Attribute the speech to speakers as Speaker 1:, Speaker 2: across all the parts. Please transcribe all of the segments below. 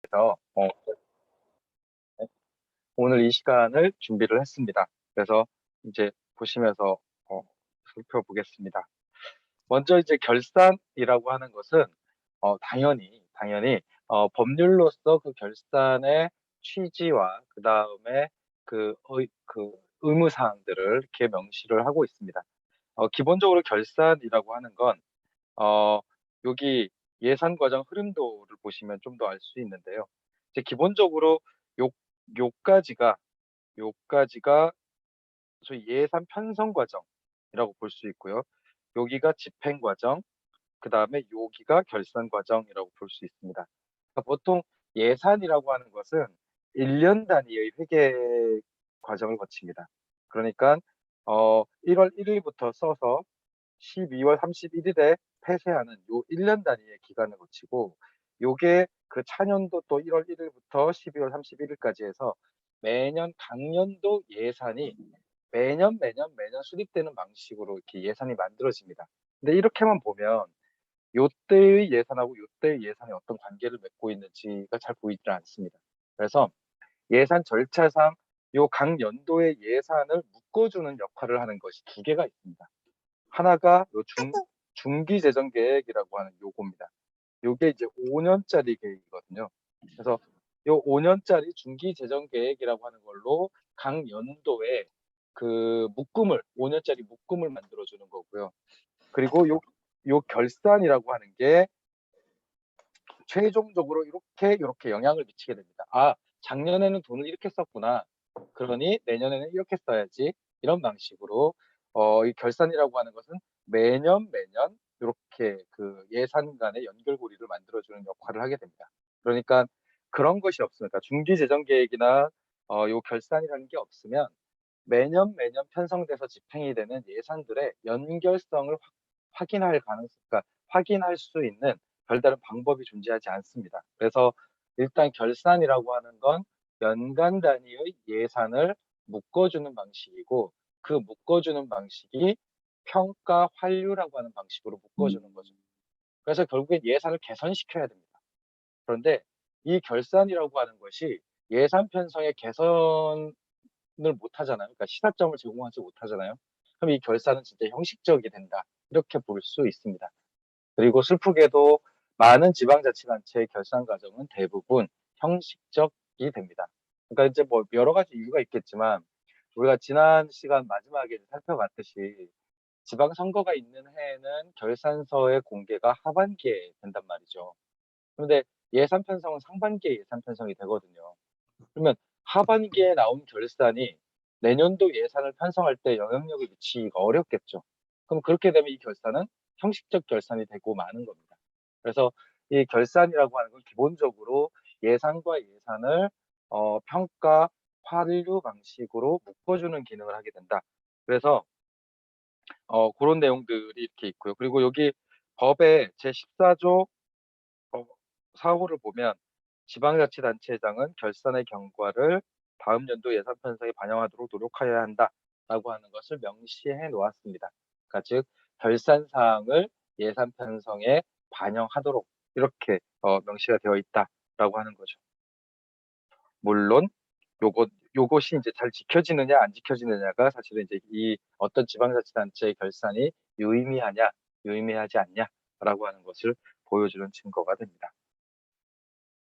Speaker 1: 그래서 네, 오늘 이 시간을 준비를 했습니다. 그래서 이제 보시면서 어, 살펴보겠습니다. 먼저 이제 결산이라고 하는 것은 당연히 법률로서 그 결산의 취지와 그 다음에 그 의무 사항들을 이렇게 명시를 하고 있습니다. 기본적으로 결산이라고 하는 건 어, 여기 예산 과정 흐름도를 보시면 좀 더 알 수 있는데요. 이제 기본적으로 요 요까지가 요까지가 소위 예산 편성 과정이라고 볼 수 있고요. 여기가 집행 과정, 그다음에 여기가 결산 과정이라고 볼 수 있습니다. 그러니까 보통 예산이라고 하는 것은 1년 단위의 회계 과정을 거칩니다. 그러니까 1월 1일부터 써서 12월 31일에 폐쇄하는 요 1년 단위의 기간을 거치고, 요게 그 차년도 또 1월 1일부터 12월 31일까지 해서 매년 강년도 예산이 매년 수립되는 방식으로 이렇게 예산이 만들어집니다. 근데 이렇게만 보면 요때의 예산하고 요때의 예산이 어떤 관계를 맺고 있는지가 잘 보이질 않습니다. 그래서 예산 절차상 요 각 연도의 예산을 묶어주는 역할을 하는 것이 두 개가 있습니다. 하나가 요 중기 재정 계획이라고 하는 요겁니다. 요게 이제 5년짜리 계획이거든요. 그래서 요 5년짜리 중기 재정 계획이라고 하는 걸로 각 연도에 그 5년짜리 묶음을 만들어 주는 거고요. 그리고 요 결산이라고 하는 게 최종적으로 이렇게 영향을 미치게 됩니다. 아, 작년에는 돈을 이렇게 썼구나. 그러니 내년에는 이렇게 써야지. 이런 방식으로 이 결산이라고 하는 것은 매년 이렇게 그 예산 간의 연결고리를 만들어주는 역할을 하게 됩니다. 그러니까 그런 것이 없으니까 중기 재정 계획이나 요 결산이라는 게 없으면 매년 편성돼서 집행이 되는 예산들의 연결성을 확인할 그러니까 확인할 수 있는 별다른 방법이 존재하지 않습니다. 그래서 일단 결산이라고 하는 건 연간 단위의 예산을 묶어주는 방식이고, 그 묶어주는 방식이 평가 환류라고 하는 방식으로 묶어주는 거죠. 그래서 결국엔 예산을 개선시켜야 됩니다. 그런데 이 결산이라고 하는 것이 예산 편성의 개선을 못 하잖아요. 그러니까 시사점을 제공하지 못하잖아요. 그럼 이 결산은 진짜 형식적이 된다. 이렇게 볼 수 있습니다. 그리고 슬프게도 많은 지방자치단체의 결산 과정은 대부분 형식적이 됩니다. 그러니까 이제 뭐 여러 가지 이유가 있겠지만, 우리가 지난 시간 마지막에 살펴봤듯이 지방선거가 있는 해에는 결산서의 공개가 하반기에 된단 말이죠. 그런데 예산 편성은 상반기에 예산 편성이 되거든요. 그러면 하반기에 나온 결산이 내년도 예산을 편성할 때 영향력을 미치기가 어렵겠죠. 그럼 그렇게 되면 이 결산은 형식적 결산이 되고 마는 겁니다. 그래서 이 결산이라고 하는 건 기본적으로 예산과 예산을 평가 환류 방식으로 묶어주는 기능을 하게 된다. 그래서 그런 내용들이 이렇게 있고요. 그리고 여기 법의 제14조 4호를 보면 지방자치단체장은 결산의 경과를 다음 연도 예산 편성에 반영하도록 노력하여야 한다라고 하는 것을 명시해 놓았습니다. 그러니까 즉 결산 사항을 예산 편성에 반영하도록 이렇게 명시가 되어 있다라고 하는 거죠. 물론 요것이 이제 잘 지켜지느냐 안 지켜지느냐가 사실은 이제 이 어떤 지방자치단체의 결산이 유의미하냐 유의미하지 않냐라고 하는 것을 보여주는 증거가 됩니다.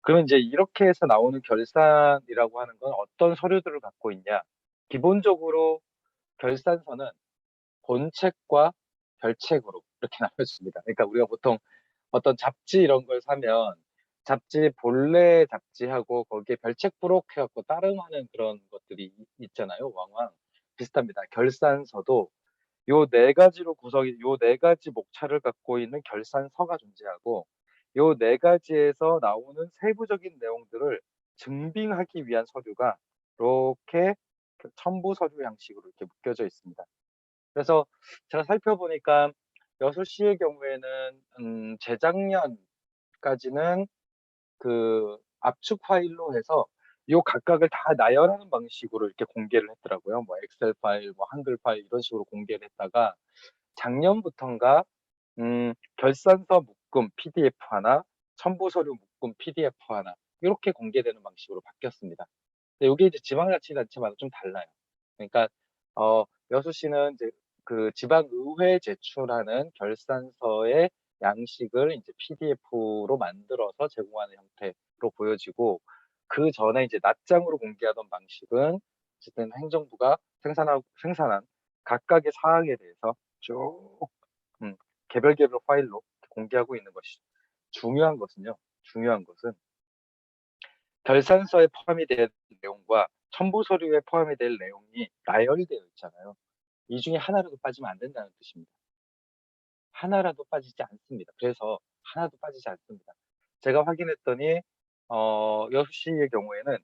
Speaker 1: 그럼 이제 이렇게 해서 나오는 결산이라고 하는 건 어떤 서류들을 갖고 있냐? 기본적으로 결산서는 본책과 별책으로 이렇게 나눠집니다. 그러니까 우리가 보통 어떤 잡지 이런 걸 사면 잡지 본래 잡지하고 거기에 별책 부록 해갖고 따름하는 그런 것들이 있잖아요. 왕왕 비슷합니다. 결산서도 요 네 가지 목차를 갖고 있는 결산서가 존재하고, 요 네 가지에서 나오는 세부적인 내용들을 증빙하기 위한 서류가 이렇게 첨부 서류 양식으로 이렇게 묶여져 있습니다. 그래서 제가 살펴보니까 여수시의 경우에는 재작년까지는 그 압축 파일로 해서 요 각각을 다 나열하는 방식으로 이렇게 공개를 했더라고요. 뭐 엑셀 파일, 뭐 한글 파일 이런 식으로 공개를 했다가 작년부턴가 결산서 묶음 PDF 하나, 첨부 서류 묶음 PDF 하나 이렇게 공개되는 방식으로 바뀌었습니다. 근데 이게 이제 지방자치단체마다 좀 달라요. 그러니까 여수시는 이제 그 지방의회에 제출하는 결산서의 양식을 이제 PDF로 만들어서 제공하는 형태로 보여지고, 그 전에 이제 낱장으로 공개하던 방식은 어쨌든 행정부가 생산한 각각의 사항에 대해서 쭉 음, 개별 파일로 공개하고 있는 것이죠. 중요한 것은 결산서에 포함이 될 내용과 첨부 서류에 포함이 될 내용이 나열되어 있잖아요. 이 중에 하나라도 빠지면 안 된다는 뜻입니다. 하나라도 빠지지 않습니다. 그래서 하나도 빠지지 않습니다. 제가 확인했더니 여수시의 경우에는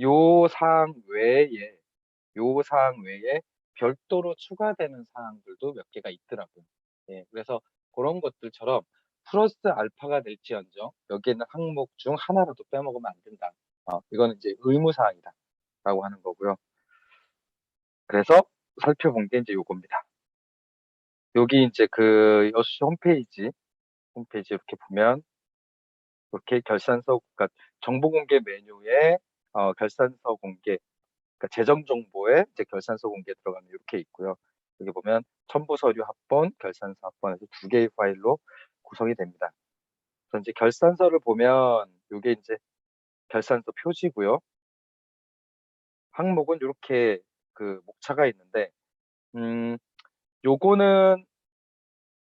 Speaker 1: 요 사항 외에 요 사항 외에 별도로 추가되는 사항들도 몇 개가 있더라고요. 예, 그래서 그런 것들처럼 플러스 알파가 될지언정 여기에 있는 항목 중 하나라도 빼먹으면 안 된다. 이거는 이제 의무 사항이다라고 하는 거고요. 그래서 살펴본 게 이제 요겁니다. 여기 이제 그 여수시 홈페이지 이렇게 보면 이렇게 결산서, 그러니까 정보 공개 메뉴에 결산서 공개, 그러니까 재정 정보에 이제 결산서 공개 들어가면 이렇게 있고요. 여기 보면 첨부 서류 합본, 결산서 합본에서 두 개의 파일로 구성이 됩니다. 그래서 이제 결산서를 보면 이게 이제 결산서 표지고요. 항목은 이렇게 그 목차가 있는데, 요거는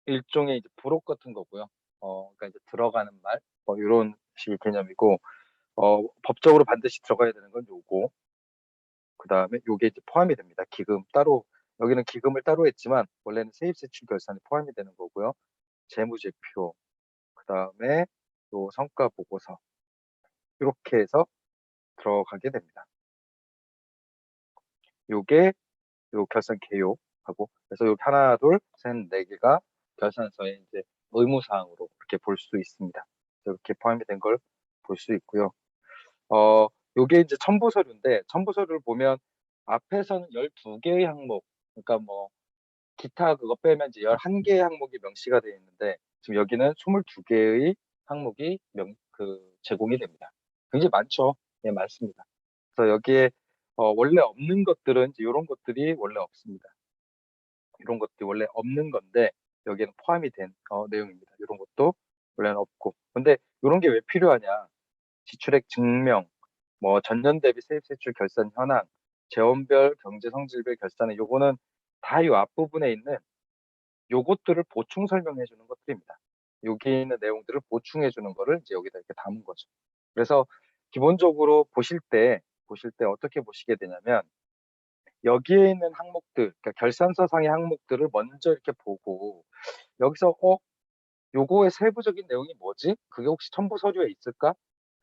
Speaker 1: 일종의 이제 부록 같은 거고요. 그러니까 이제 들어가는 말, 이런 식의 개념이고, 법적으로 반드시 들어가야 되는 건 요거. 그 다음에 요게 이제 포함이 됩니다. 기금 따로, 여기는 기금을 따로 했지만 원래는 세입세출 결산에 포함이 되는 거고요. 재무제표, 그 다음에 요 성과 보고서, 이렇게 해서 들어가게 됩니다. 요게 요 결산 개요하고, 그래서 요 하나, 둘, 셋, 네 개가 결산서에 이제 의무사항으로 이렇게 볼 수 있습니다. 이렇게 포함이 된 걸 볼 수 있고요. 요게 이제 첨부 서류인데, 첨부 서류를 보면 앞에서는 12개의 항목, 그러니까 뭐 기타 그거 빼면 이제 11개의 항목이 명시가 되어 있는데, 지금 여기는 22개의 항목이 제공이 됩니다. 굉장히 많죠. 예, 많습니다. 그래서 여기에 원래 없는 것들은 이제 이런 것들이 원래 없습니다. 이런 것들이 원래 없는 건데 여기에는 포함이 된 내용입니다. 이런 것도 원래는 없고. 근데 이런 게 왜 필요하냐? 지출액 증명, 뭐 전년 대비 세입세출 결산 현황, 재원별 경제 성질별 결산에, 요거는 다 이 앞부분에 있는 요것들을 보충 설명해 주는 것들입니다. 여기 있는 내용들을 보충해 주는 거를 이제 여기다 이렇게 담은 거죠. 그래서 기본적으로 보실 때 어떻게 보시게 되냐면, 여기에 있는 항목들, 그러니까 결산서상의 항목들을 먼저 이렇게 보고, 여기서 요거의 세부적인 내용이 뭐지? 그게 혹시 첨부 서류에 있을까?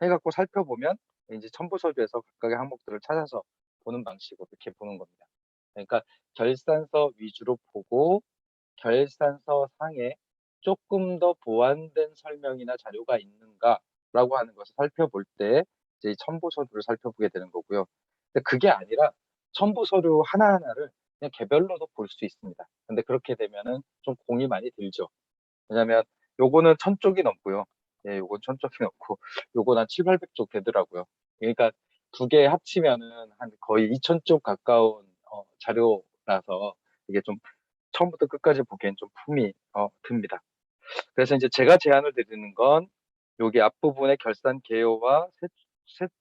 Speaker 1: 해갖고 살펴보면 이제 첨부 서류에서 각각의 항목들을 찾아서 보는 방식으로 이렇게 보는 겁니다. 그러니까 결산서 위주로 보고 결산서 상에 조금 더 보완된 설명이나 자료가 있는가라고 하는 것을 살펴볼 때 이제 이 첨부 서류를 살펴보게 되는 거고요. 근데 그게 아니라 첨부 서류 하나하나를 그냥 개별로도 볼 수 있습니다. 근데 그렇게 되면은 좀 공이 많이 들죠. 왜냐면 요거는 1000쪽이 넘고요. 예, 요건 1000쪽이 넘고 요건 한 7, 800쪽 되더라고요. 그러니까 두 개 합치면은 한 거의 2000쪽 가까운 자료라서 이게 좀 처음부터 끝까지 보기엔 좀 품이 듭니다. 그래서 이제 제가 제안을 드리는 건 여기 앞부분에 결산 개요와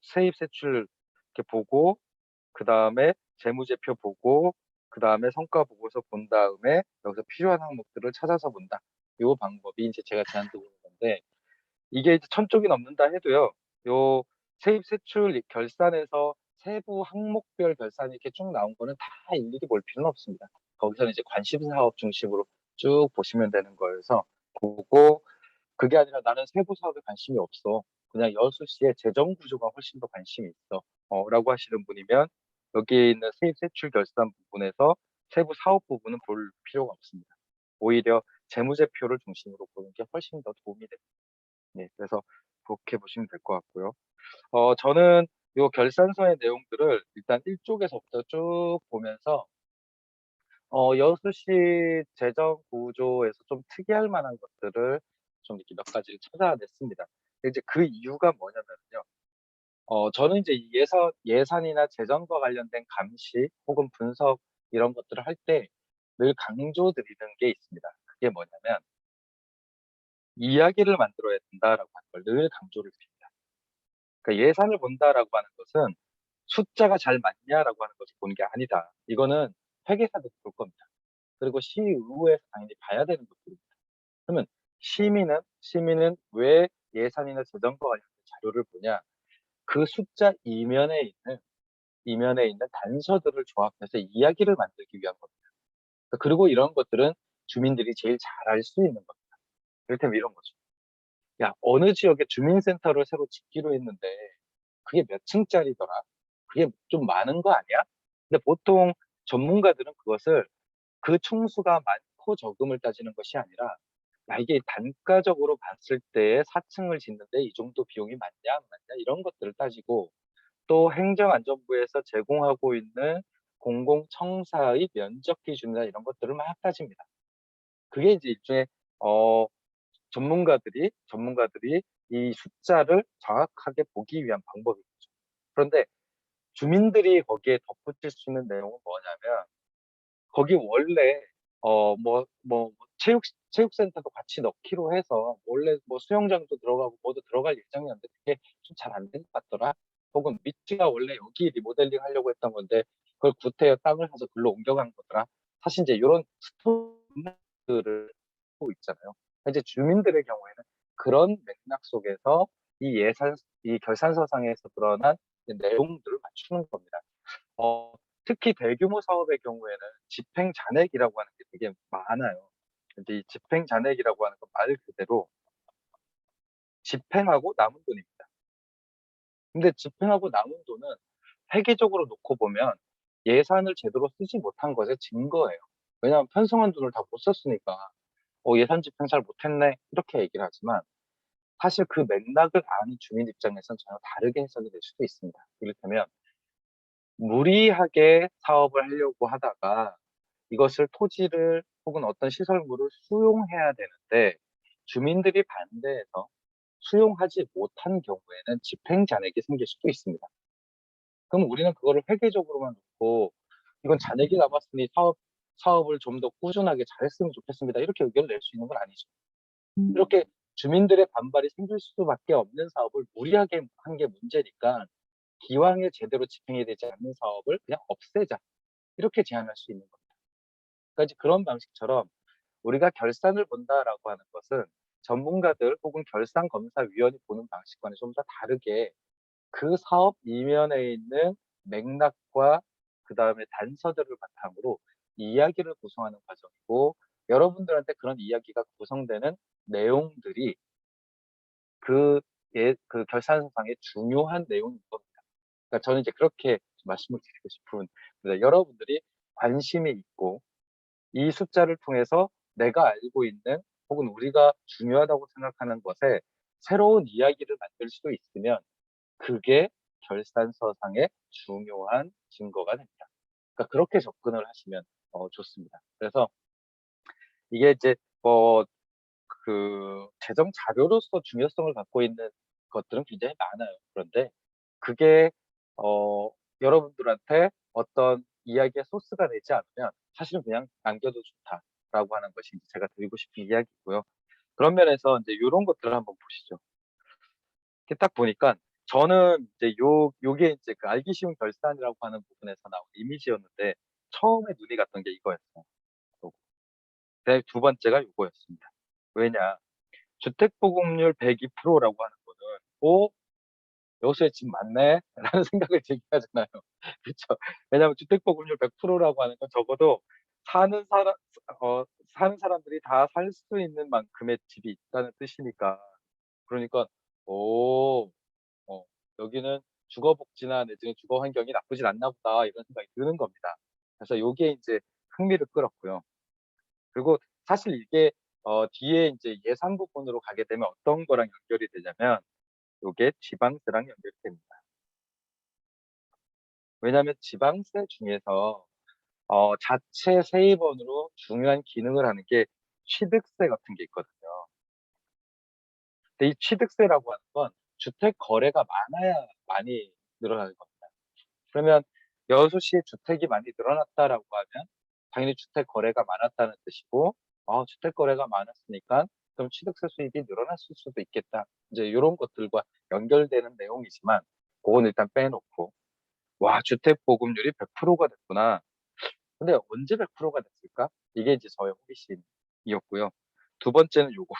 Speaker 1: 세입 세출 이렇게 보고, 그 다음에 재무제표 보고, 그 다음에 성과 보고서 본 다음에 여기서 필요한 항목들을 찾아서 본다. 이 방법이 이제 제가 제안드리는 건데, 이게 이제 1000쪽이 넘는다 해도요. 요 세입 세출 결산에서 세부 항목별 결산이 이렇게 쭉 나온 거는 다 일일이 볼 필요는 없습니다. 거기서는 이제 관심 사업 중심으로 쭉 보시면 되는 거여서, 보고 그게 아니라 나는 세부 사업에 관심이 없어, 그냥 여수시의 재정 구조가 훨씬 더 관심이 있어 라고 하시는 분이면 여기에 있는 세입 세출 결산 부분에서 세부 사업 부분은 볼 필요가 없습니다. 오히려 재무제표를 중심으로 보는 게 훨씬 더 도움이 됩니다. 네, 그래서 그렇게 보시면 될 것 같고요. 저는 요 결산서의 내용들을 일단 1쪽에서부터 쭉 보면서 여수시 재정 구조에서 좀 특이할 만한 것들을 좀 이렇게 몇 가지를 찾아냈습니다. 근데 이제 그 이유가 뭐냐면요. 저는 이제 이 예산이나 재정과 관련된 감시 혹은 분석 이런 것들을 할 때 늘 강조드리는 게 있습니다. 그게 뭐냐면 "이야기를 만들어야 된다."라고 하는 걸 늘 강조를 드립니다. 그러니까 예산을 본다라고 하는 것은 '숫자가 잘 맞냐?'라고 하는 것을 보는 게 아니다. 이거는 회계사도 볼 겁니다. 그리고 시의회에서 당연히 봐야 되는 것들입니다. 그러면 시민은 왜 예산이나 재정과 관련된 자료를 보냐? 그 숫자 이면에 있는 단서들을 조합해서 이야기를 만들기 위한 겁니다. 그리고 이런 것들은 주민들이 제일 잘 알 수 있는 겁니다. 이를테면 이런 거죠. "야, 어느 지역에 주민센터를 새로 짓기로 했는데 그게 몇 층짜리더라? 그게 좀 많은 거 아니야?" 근데 보통 전문가들은 그것을 그 총수가 많고 적음을 따지는 것이 아니라 "야, 이게 단가적으로 봤을 때 4 층을 짓는데 이 정도 비용이 맞냐 안 맞냐?" 이런 것들을 따지고 또 행정안전부에서 제공하고 있는 공공청사의 면적 기준이나 이런 것들을 막 따집니다. 그게 이제 일종의 어 전문가들이 이 숫자를 정확하게 보기 위한 방법이겠죠. 그런데 주민들이 거기에 덧붙일 수 있는 내용은 뭐냐면 거기 원래 체육센터도 같이 넣기로 해서 원래 뭐 수영장도 들어가고 뭐도 들어갈 예정이었는데 그게 좀 잘 안 된 것 같더라. 혹은 밑지가 원래 여기 리모델링 하려고 했던 건데 그걸 구태여 땅을 사서 글로 옮겨간 거더라. 사실 이제 요런 스토리들을 하고 있잖아요. 이제 주민들의 경우에는 그런 맥락 속에서 이 결산서상에서 드러난 이제 내용들을 맞추는 겁니다. 어 특히 대규모 사업의 경우에는 집행 잔액이라고 하는 게 되게 많아요. 근데 이 집행 잔액이라고 하는 건 말 그대로 집행하고 남은 돈입니다. 근데 집행하고 남은 돈은 회계적으로 놓고 보면 예산을 제대로 쓰지 못한 것의 증거예요. 왜냐하면 편성한 돈을 다 못 썼으니까 예산 집행 잘 못했네." 이렇게 얘기를 하지만 사실 그 맥락을 아는 주민 입장에선 전혀 다르게 해석이 될 수도 있습니다. 이를테면 무리하게 사업을 하려고 하다가 이것을 토지를 혹은 어떤 시설물을 수용해야 되는데 주민들이 반대해서 수용하지 못한 경우에는 집행 잔액이 생길 수도 있습니다. 그럼 우리는 그거를 회계적으로만 놓고 "이건 잔액이 남았으니 사업을 좀 더 꾸준하게 잘했으면 좋겠습니다." 이렇게 의견을 낼 수 있는 건 아니죠. 이렇게 주민들의 반발이 생길 수밖에 없는 사업을 무리하게 한 게 문제니까 "기왕에 제대로 집행이 되지 않는 사업을 그냥 없애자." 이렇게 제안할 수 있는 겁니다. 그러니까 이제 그런 방식처럼 우리가 결산을 본다라고 하는 것은 전문가들 혹은 결산검사위원이 보는 방식과는 좀 더 다르게 그 사업 이면에 있는 맥락과 그다음에 단서들을 바탕으로 이야기를 구성하는 과정이고 여러분들한테 그런 이야기가 구성되는 내용들이 그 결산서상의 중요한 내용인 겁니다. 그러니까 저는 이제 그렇게 말씀을 드리고 싶은 여러분들이 관심이 있고 이 숫자를 통해서 내가 알고 있는 혹은 우리가 중요하다고 생각하는 것에 새로운 이야기를 만들 수도 있으면 그게 결산서상의 중요한 증거가 됩니다. 그러니까 그렇게 접근을 하시면 좋습니다. 그래서 이게 이제 뭐 재정 자료로서 중요성을 갖고 있는 것들은 굉장히 많아요. 그런데 그게 어 여러분들한테 어떤 이야기의 소스가 되지 않으면 사실은 그냥 남겨도 좋다라고 하는 것이 이제 제가 드리고 싶은 이야기고요. 그런 면에서 인제 요런 것들을 한번 보시죠. 이렇게 딱 보니까 저는 이제 요게 인제 그 알기 쉬운 결산이라고 하는 부분에서 나온 이미지였는데 처음에 눈이 갔던 게 이거였어요. 요거. 네, 두 번째가 요거였습니다. 왜냐 주택 보급률 102% 라고 하는 거는 '어, 여수에 집 많네.'라는 생각을 들게 하잖아요. 그쵸. 왜냐하면 주택 보급률 100% 라고 하는 건 적어도 사는 사람 사는 사람들이 다 살 수 있는 만큼의 집이 있다는 뜻이니까. 그러니까 '오, 어 여기는 주거 복지나 내지는 주거 환경이 나쁘진 않나 보다.' 이런 생각이 드는 겁니다. 그래서 요게 인제 흥미를 끌었고요. 그리고 사실 이게 뒤에 인제 예산 부분으로 가게 되면 어떤 거랑 연결이 되냐면 요게 지방세랑 연결이 됩니다. 왜냐하면 지방세 중에서 자체 세입원으로 중요한 기능을 하는 게 취득세 같은 게 있거든요. 근데 이 취득세라고 하는 건 주택 거래가 많아야 많이 늘어나는 겁니다. 그러면 여수시에 주택이 많이 늘어났다라고 하면 당연히 주택 거래가 많았다는 뜻이고, 주택 거래가 많았으니까 그럼 취득세 수입이 늘어났을 수도 있겠다. 이제 요런 것들과 연결되는 내용이지만 고건 일단 빼놓고, 와, 주택 보급률이 100%가 됐구나. 근데 언제 100%가 됐을까? 이게 이제 저의 호기심이었고요. 두 번째는 요거.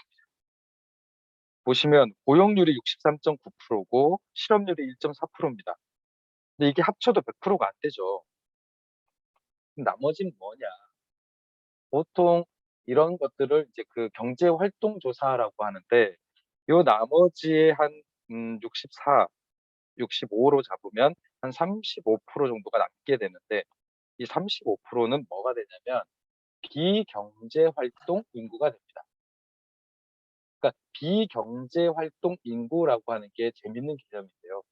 Speaker 1: 보시면 고용률이 63.9%고 실업률이 1.4%입니다. 근데 이게 합쳐도 100%가 안 되죠. 그럼 나머지는 뭐냐? 보통 이런 것들을 이제 그 경제활동조사라고 하는데, 요 나머지의 한 64, 65로 잡으면 한 35% 정도가 남게 되는데, 이 35%는 뭐가 되냐면 비경제활동 인구가 됩니다. 그러니까 비경제활동 인구라고 하는 게 재밌는 개념인데요.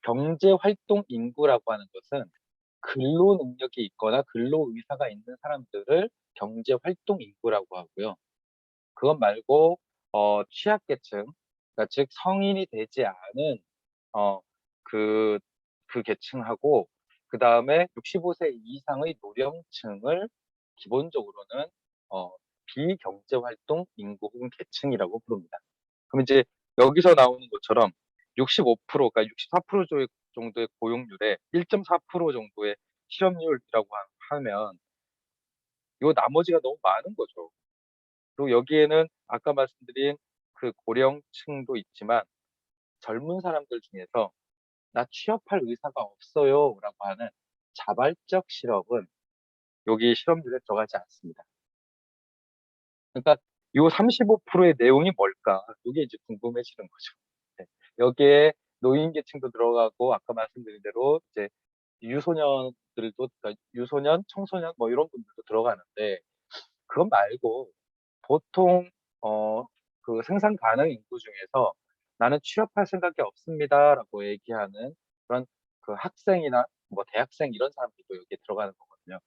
Speaker 1: 경제활동 인구라고 하는 것은 근로 능력이 있거나 근로 의사가 있는 사람들을 경제활동 인구라고 하고요. 그것 말고 취약계층, 그러니까 즉 성인이 되지 않은 어, 그, 그 계층하고 그 다음에 65세 이상의 노령층을 기본적으로는 어, 비경제활동 인구 혹은 계층이라고 부릅니다. 그럼 이제 여기서 나오는 것처럼 65%, 그러니까 64% 정도의 고용률에 1.4% 정도의 실업률이라고 하면 요 나머지가 너무 많은 거죠. 그리고 여기에는 아까 말씀드린 그 고령층도 있지만 젊은 사람들 중에서 나 취업할 의사가 없어요라고 하는 자발적 실업은 여기 실업률에 들어가지 않습니다. 그러니까 요 35%의 내용이 뭘까? 이게 이제 궁금해지는 거죠. 네. 여기에 노인 계층도 들어가고 아까 말씀드린 대로 이제 유소년들도, 그러니까 유소년, 청소년 뭐 이런 분들도 들어가는데, 그것 말고 보통 어 그 생산 가능 인구 중에서 "나는 취업할 생각이 없습니다."라고 얘기하는 그런 그 학생이나 뭐 대학생 이런 사람들도 여기에 들어가는 거거든요.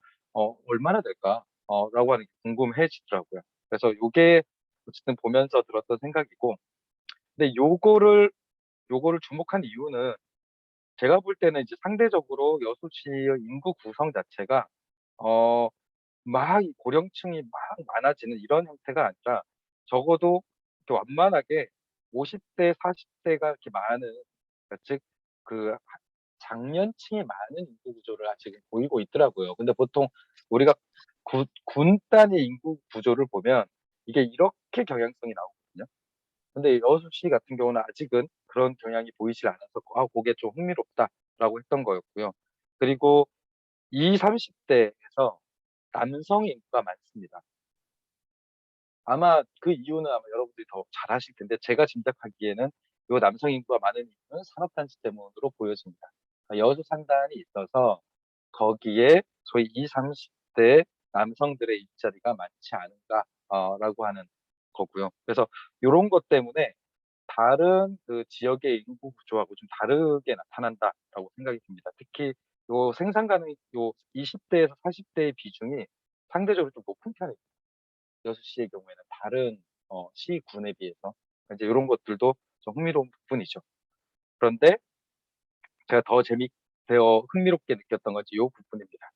Speaker 1: 얼마나 될까? 라고 하는 게 궁금해지더라고요. 그래서 요게 어쨌든 보면서 들었던 생각이고, 근데 요거를 주목한 이유는 제가 볼 때는 이제 상대적으로 여수시의 인구 구성 자체가 어 막 이 고령층이 막 많아지는 이런 형태가 아니라 적어도 이렇게 완만하게 50 대, 40 대가 이렇게 많은, 그러니까 즉 그 장년층이 많은 인구 구조를 지금 보이고 있더라고요. 근데 보통 우리가 군 단위 인구 구조를 보면 이게 이렇게 경향성이 나오거든요. 근데 여수시 같은 경우는 아직은 그런 경향이 보이질 않아서 '아 고게 좀 흥미롭다.'라고 했던 거였고요. 그리고 20-30 대에서 남성 인구가 많습니다. 아마 그 이유는 아마 여러분들이 더 잘 아실 텐데, 제가 짐작하기에는 요 남성 인구가 많은 이유는 산업단지 때문으로 보여집니다. 여수 상단이 있어서 거기에 소위 20-30대 남성들의 일자리가 많지 않은가 라고 하는 거고요. 그래서 요런 것 때문에 다른 그 지역의 인구 구조하고 좀 다르게 나타난다라고 생각이 듭니다. 특히 요 생산 가능 요 20 대에서 40 대의 비중이 상대적으로 좀 높은 편입니다. 여수시의 경우에는 다른 시군에 비해서. 이제 요런 것들도 좀 흥미로운 부분이죠. 그런데 제가 더 흥미롭게 느꼈던 건 이제 요 부분입니다.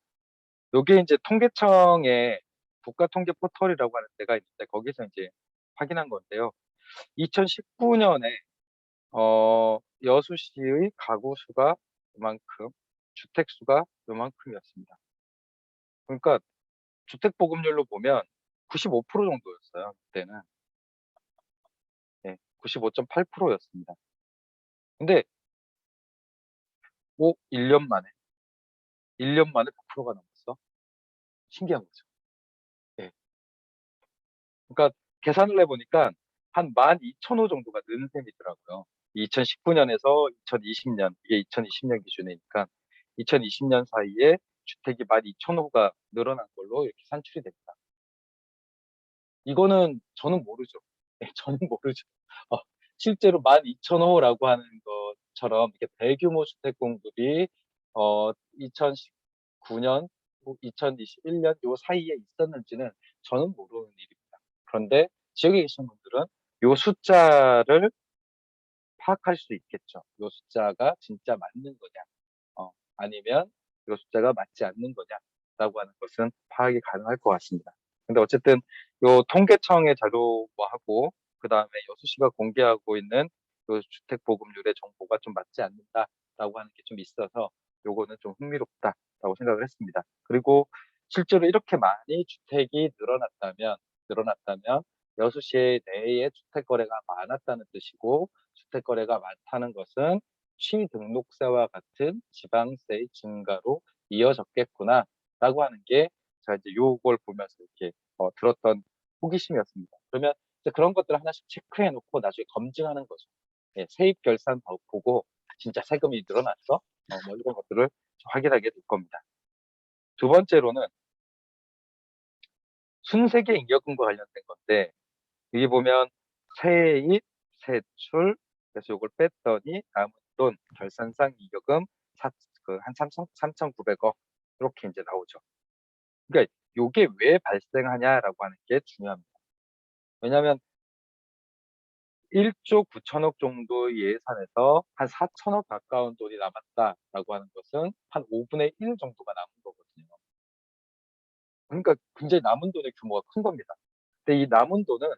Speaker 1: 요게 인제 통계청의 국가통계 포털이라고 하는 데가 있는데 거기서 인제 확인한 건데요. 2019 년에 여수시의 가구 수가 요만큼, 주택 수가 요만큼이었습니다. 그러니까 주택 보급률로 보면 95% 정도였어요, 그때는. 네. 95.8% 였습니다. 근데 1년 만에, 1년 만에 100%가 넘었어? 신기한 거죠. 예. 그러니까 계산을 해 보니까 한 12,000호 정도가 는 셈이더라고요. 2019 년에서 2020년, 이게 2020년 기준이니까 2020년 사이에 주택이 12,000호가 늘어난 걸로 이렇게 산출이 됩니다. 이거는 저는 모르죠. 예, 저는 모르죠. 어 실제로 12,000호라고 하는 것처럼 이렇게 대규모 주택 공급이 2019년, 뭐 2021년 요 사이에 있었는지는 저는 모르는 일입니다. 그런데 지역에 계신 분들은 요 숫자를 파악할 수 있겠죠. 요 숫자가 진짜 맞는 거냐, 아니면 요 숫자가 맞지 않는 거냐라고 하는 것은 파악이 가능할 것 같습니다. 근데 어쨌든 요 통계청의 자료하고 그다음에 여수시가 공개하고 있는 요 주택 보급률의 정보가 좀 맞지 않는다라고 하는 게 좀 있어서 요거는 좀 흥미롭다라고 생각을 했습니다. 그리고 실제로 이렇게 많이 주택이 늘어났다면 여수시 내에 주택 거래가 많았다는 뜻이고, 주택 거래가 많다는 것은 취등록세와 같은 지방세의 증가로 이어졌겠구나라고 하는 게 제가 이제 요걸 보면서 이렇게 들었던 호기심이었습니다. 그러면 이제 그런 것들을 하나씩 체크해 놓고 나중에 검증하는 거죠. 예, 세입 결산 보고 진짜 세금이 늘어났어? 뭐 이런 것들을 확인하게 될 겁니다. 두 번째로는 순세계 잉여금과 관련된 건데, 여기 보면 세입, 세출, 그래서 요걸 뺐더니 남은 돈, 결산상 잉여금 한 3,900억 이렇게 이제 나오죠. 그러니까 요게 왜 발생하냐라고 하는 게 중요합니다. 왜냐하면 1조 9천억 정도 예산에서 한 4천억 가까운 돈이 남았다라고 하는 것은 한 5분의 1 정도가 남은 거거든요. 그러니까 굉장히 남은 돈의 규모가 큰 겁니다. 근데 이 남은 돈은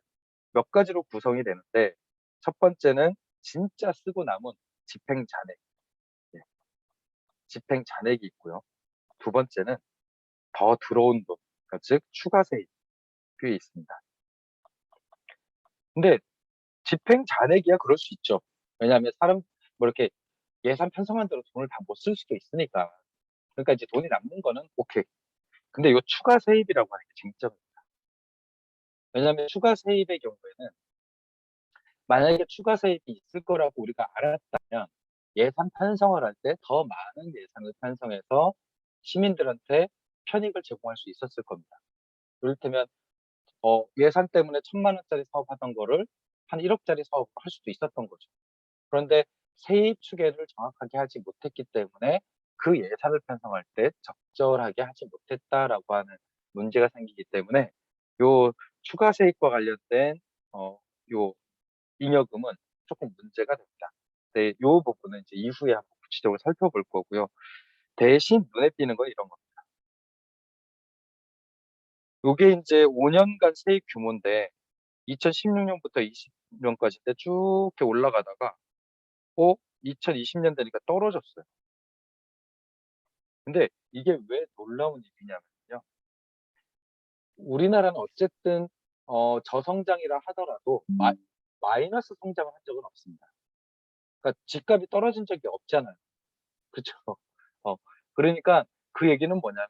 Speaker 1: 몇 가지로 구성이 되는데, 첫 번째는 진짜 쓰고 남은 집행 잔액, 예, 집행 잔액이 있고요. 두 번째는 더 들어온 돈, 그러니까 즉 추가 세입이 있습니다. 근데 집행 잔액이야 그럴 수 있죠. 왜냐하면 사람 뭐 이렇게 예산 편성한 대로 돈을 다 못 쓸 수도 있으니까. 그러니까 이제 돈이 남는 거는 오케이. 근데 요 추가 세입이라고 하는 게 쟁점입니다. 왜냐하면 추가 세입의 경우에는 만약에 추가 세입이 있을 거라고 우리가 알았다면 예산 편성을 할 때 더 많은 예산을 편성해서 시민들한테 편익을 제공할 수 있었을 겁니다. 이를테면 예산 때문에 1,000만 원짜리 사업하던 거를 한 1억짜리 사업을 할 수도 있었던 거죠. 그런데 세입 추계를 정확하게 하지 못했기 때문에 그 예산을 편성할 때 적절하게 하지 못했다라고 하는 문제가 생기기 때문에 요 추가 세입과 관련된 요 잉여금은 조금 문제가 됩니다. 네, 요 부분은 이제 이후에 한번 구체적으로 살펴볼 거고요. 대신 눈에 띄는 건 이런 겁니다. 요게 이제 5년간 세입 규모인데 2016년부터 20년까지인데 쭉 이렇게 올라가다가 2020년 되니까 떨어졌어요. 근데 이게 왜 놀라운 일이냐면요. 우리나라는 어쨌든 저성장이라 하더라도 마이너스 성장을 한 적은 없습니다. 그러니까 집값이 떨어진 적이 없잖아요. 그쵸? 어, 그러니까 그 얘기는 뭐냐면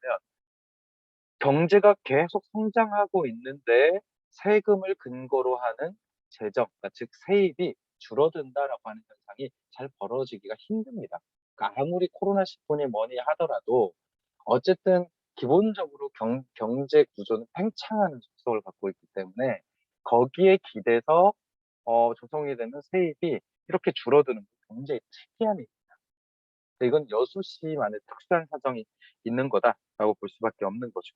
Speaker 1: 경제가 계속 성장하고 있는데 세금을 근거로 하는 재정, 그러니까 즉 세입이 줄어든다라고 하는 현상이 잘 벌어지기가 힘듭니다. 그러니까 아무리 코로나19니 뭐니 하더라도 어쨌든 기본적으로 경제 구조는 팽창하는 속성을 갖고 있기 때문에 거기에 기대서 조성이 되는 세입이 이렇게 줄어드는 게 굉장히 특이한 일입니다. 이건 여수시만의 특수한 사정이 있는 거다라고 볼 수밖에 없는 거죠.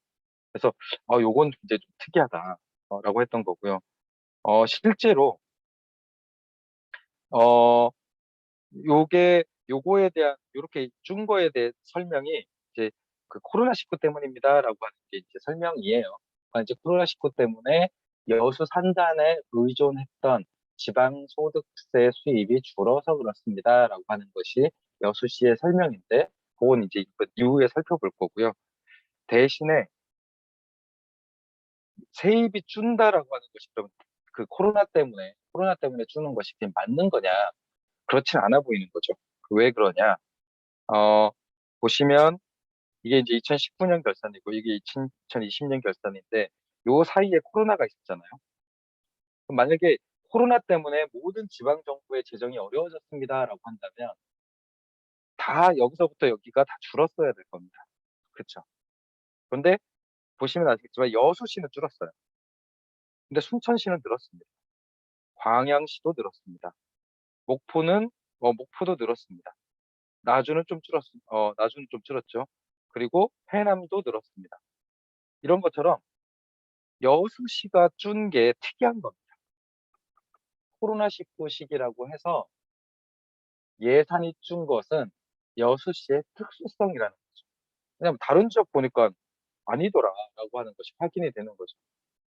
Speaker 1: 그래서 요건 굉장히 좀 특이하다 라고 했던 거고요. 실제로 어 요거에 대한 요렇게 준 거에 대해 설명이 이제 그 "코로나19 때문입니다."라고 하는 게 이제 설명이에요. 이제 "코로나19 때문에 여수 산단에 의존했던 지방 소득세 수입이 줄어서 그렇습니다."라고 하는 것이 여수시의 설명인데, 고건 이제 그 이후에 살펴볼 거고요. 대신에 세입이 준다라고 하는 것이 좀 그 코로나 때문에 주는 것이 그게 맞는 거냐? 그렇진 않아 보이는 거죠. 왜 그러냐? 어 보시면 이게 이제 2019년 결산이고 이게 2020년 결산인데 요 사이에 코로나가 있었잖아요. 그럼 만약에 코로나 때문에 모든 지방 정부의 재정이 어려워졌습니다라고 한다면 다 여기서부터 여기가 다 줄었어야 될 겁니다. 그쵸? 그런데 보시면 아시겠지만 여수시는 줄었어요. 근데 순천시는 늘었습니다. 광양시도 늘었습니다. 목포도 늘었습니다. 나주는 좀 줄었죠. 그리고 해남도 늘었습니다. 이런 것처럼 여수시가 준 게 특이한 겁니다. 코로나19 시기라고 해서 예산이 준 것은 여수시의 특수성이라는 거죠. 왜냐하면 다른 지역 보니까 아니더라라고 하는 것이 확인이 되는 거죠.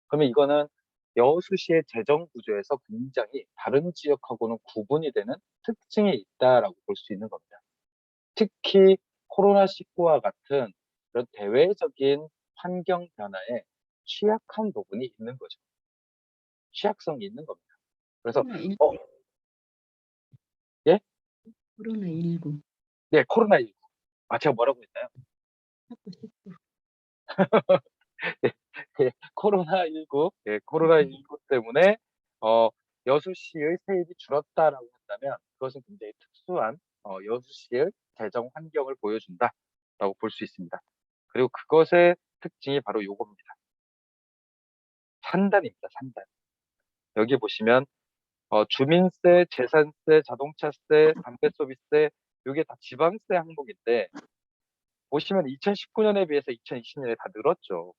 Speaker 1: 그러면 이거는 여수시의 재정 구조에서 굉장히 다른 지역하고는 구분이 되는 특징이 있다라고 볼 수 있는 겁니다. 특히 코로나19와 같은 그런 대외적인 환경 변화에 취약한 부분이 있는 거죠. 취약성이 있는 겁니다. 그래서
Speaker 2: 코로나19.
Speaker 1: 예?
Speaker 2: 코로나19.
Speaker 1: 네, 코로나19. 제가 뭐라고 했나요?
Speaker 2: 자꾸 씹고.
Speaker 1: 예, 예, 코로나19, 예, 코로나19 때문에 어, 여수시의 세입이 줄었다라고 한다면 그것은 굉장히 특수한 여수시의 재정 환경을 보여준다라고 볼 수 있습니다. 그리고 그것의 특징이 바로 요겁니다. 산단입니다. 산단. 여기 보시면 주민세, 재산세, 자동차세, 담배소비세 이게 다 지방세 항목인데 보시면 2019년에 비해서 2020년에 다 늘었죠.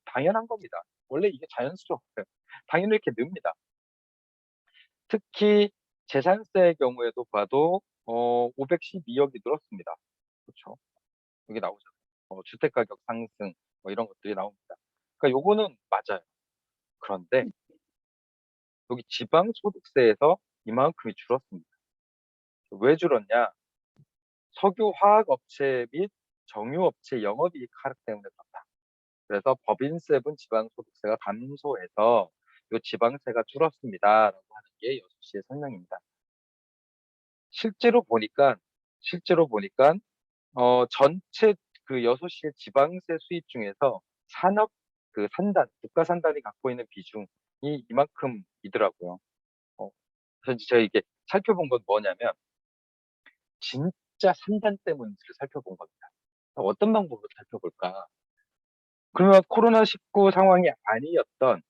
Speaker 1: 당연한 겁니다. 원래 이게 자연스러워요. 당연히 이렇게 늡니다. 특히 재산세의 경우에도 봐도 512억이 늘었습니다. 그렇죠? 여기 나오죠. 주택가격 상승 이런 것들이 나옵니다. 그러니까 요거는 맞아요. 그런데 여기 지방소득세에서 이만큼이 줄었습니다. 왜 줄었냐? 석유화학업체 및 정유업체 영업이익 하락 때문에 그렇다. 그래서 법인세분 지방소득세가 감소해서 이 지방세가 줄었습니다라고 하는 게 여수시의 설명입니다. 실제로 보니까 전체 그 여수시의 지방세 수입 중에서 산업 그 산단 국가 산단이 갖고 있는 비중이 이만큼이더라고요. 그래서 제가 이게 살펴본 건 뭐냐면 진짜 산단 때문인지를 살펴본 겁니다. 어떤 방법으로 살펴볼까? 그러면 코로나19 상황이 아니었던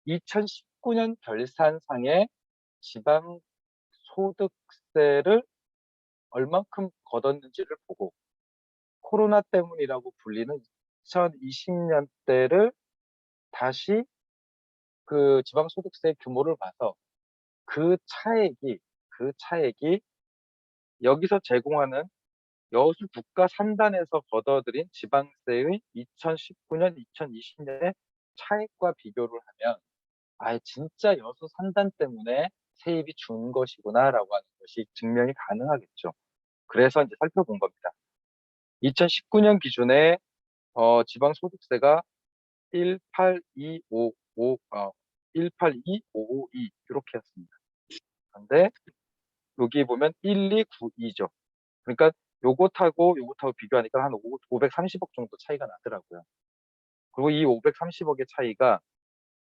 Speaker 1: 2019년 결산상의 지방 소득세를 얼만큼 걷었는지를 보고 코로나 때문이라고 불리는 2020년대를 다시 그 지방 소득세 규모를 봐서 그 차액이 여기서 제공하는 여수 국가 산단에서 걷어들인 지방세의 2019년, 2020년의 차액과 비교를 하면 진짜 여수 산단 때문에 세입이 준 것이구나라고 하는 것이 증명이 가능하겠죠. 그래서 이제 살펴본 겁니다. 2019년 기준에 지방소득세가 18255, 182,552 이렇게였습니다. 근데 여기 보면 1292죠. 그러니까 요것하고 비교하니까 한 530억 정도 차이가 나더라고요. 그리고 이 530억의 차이가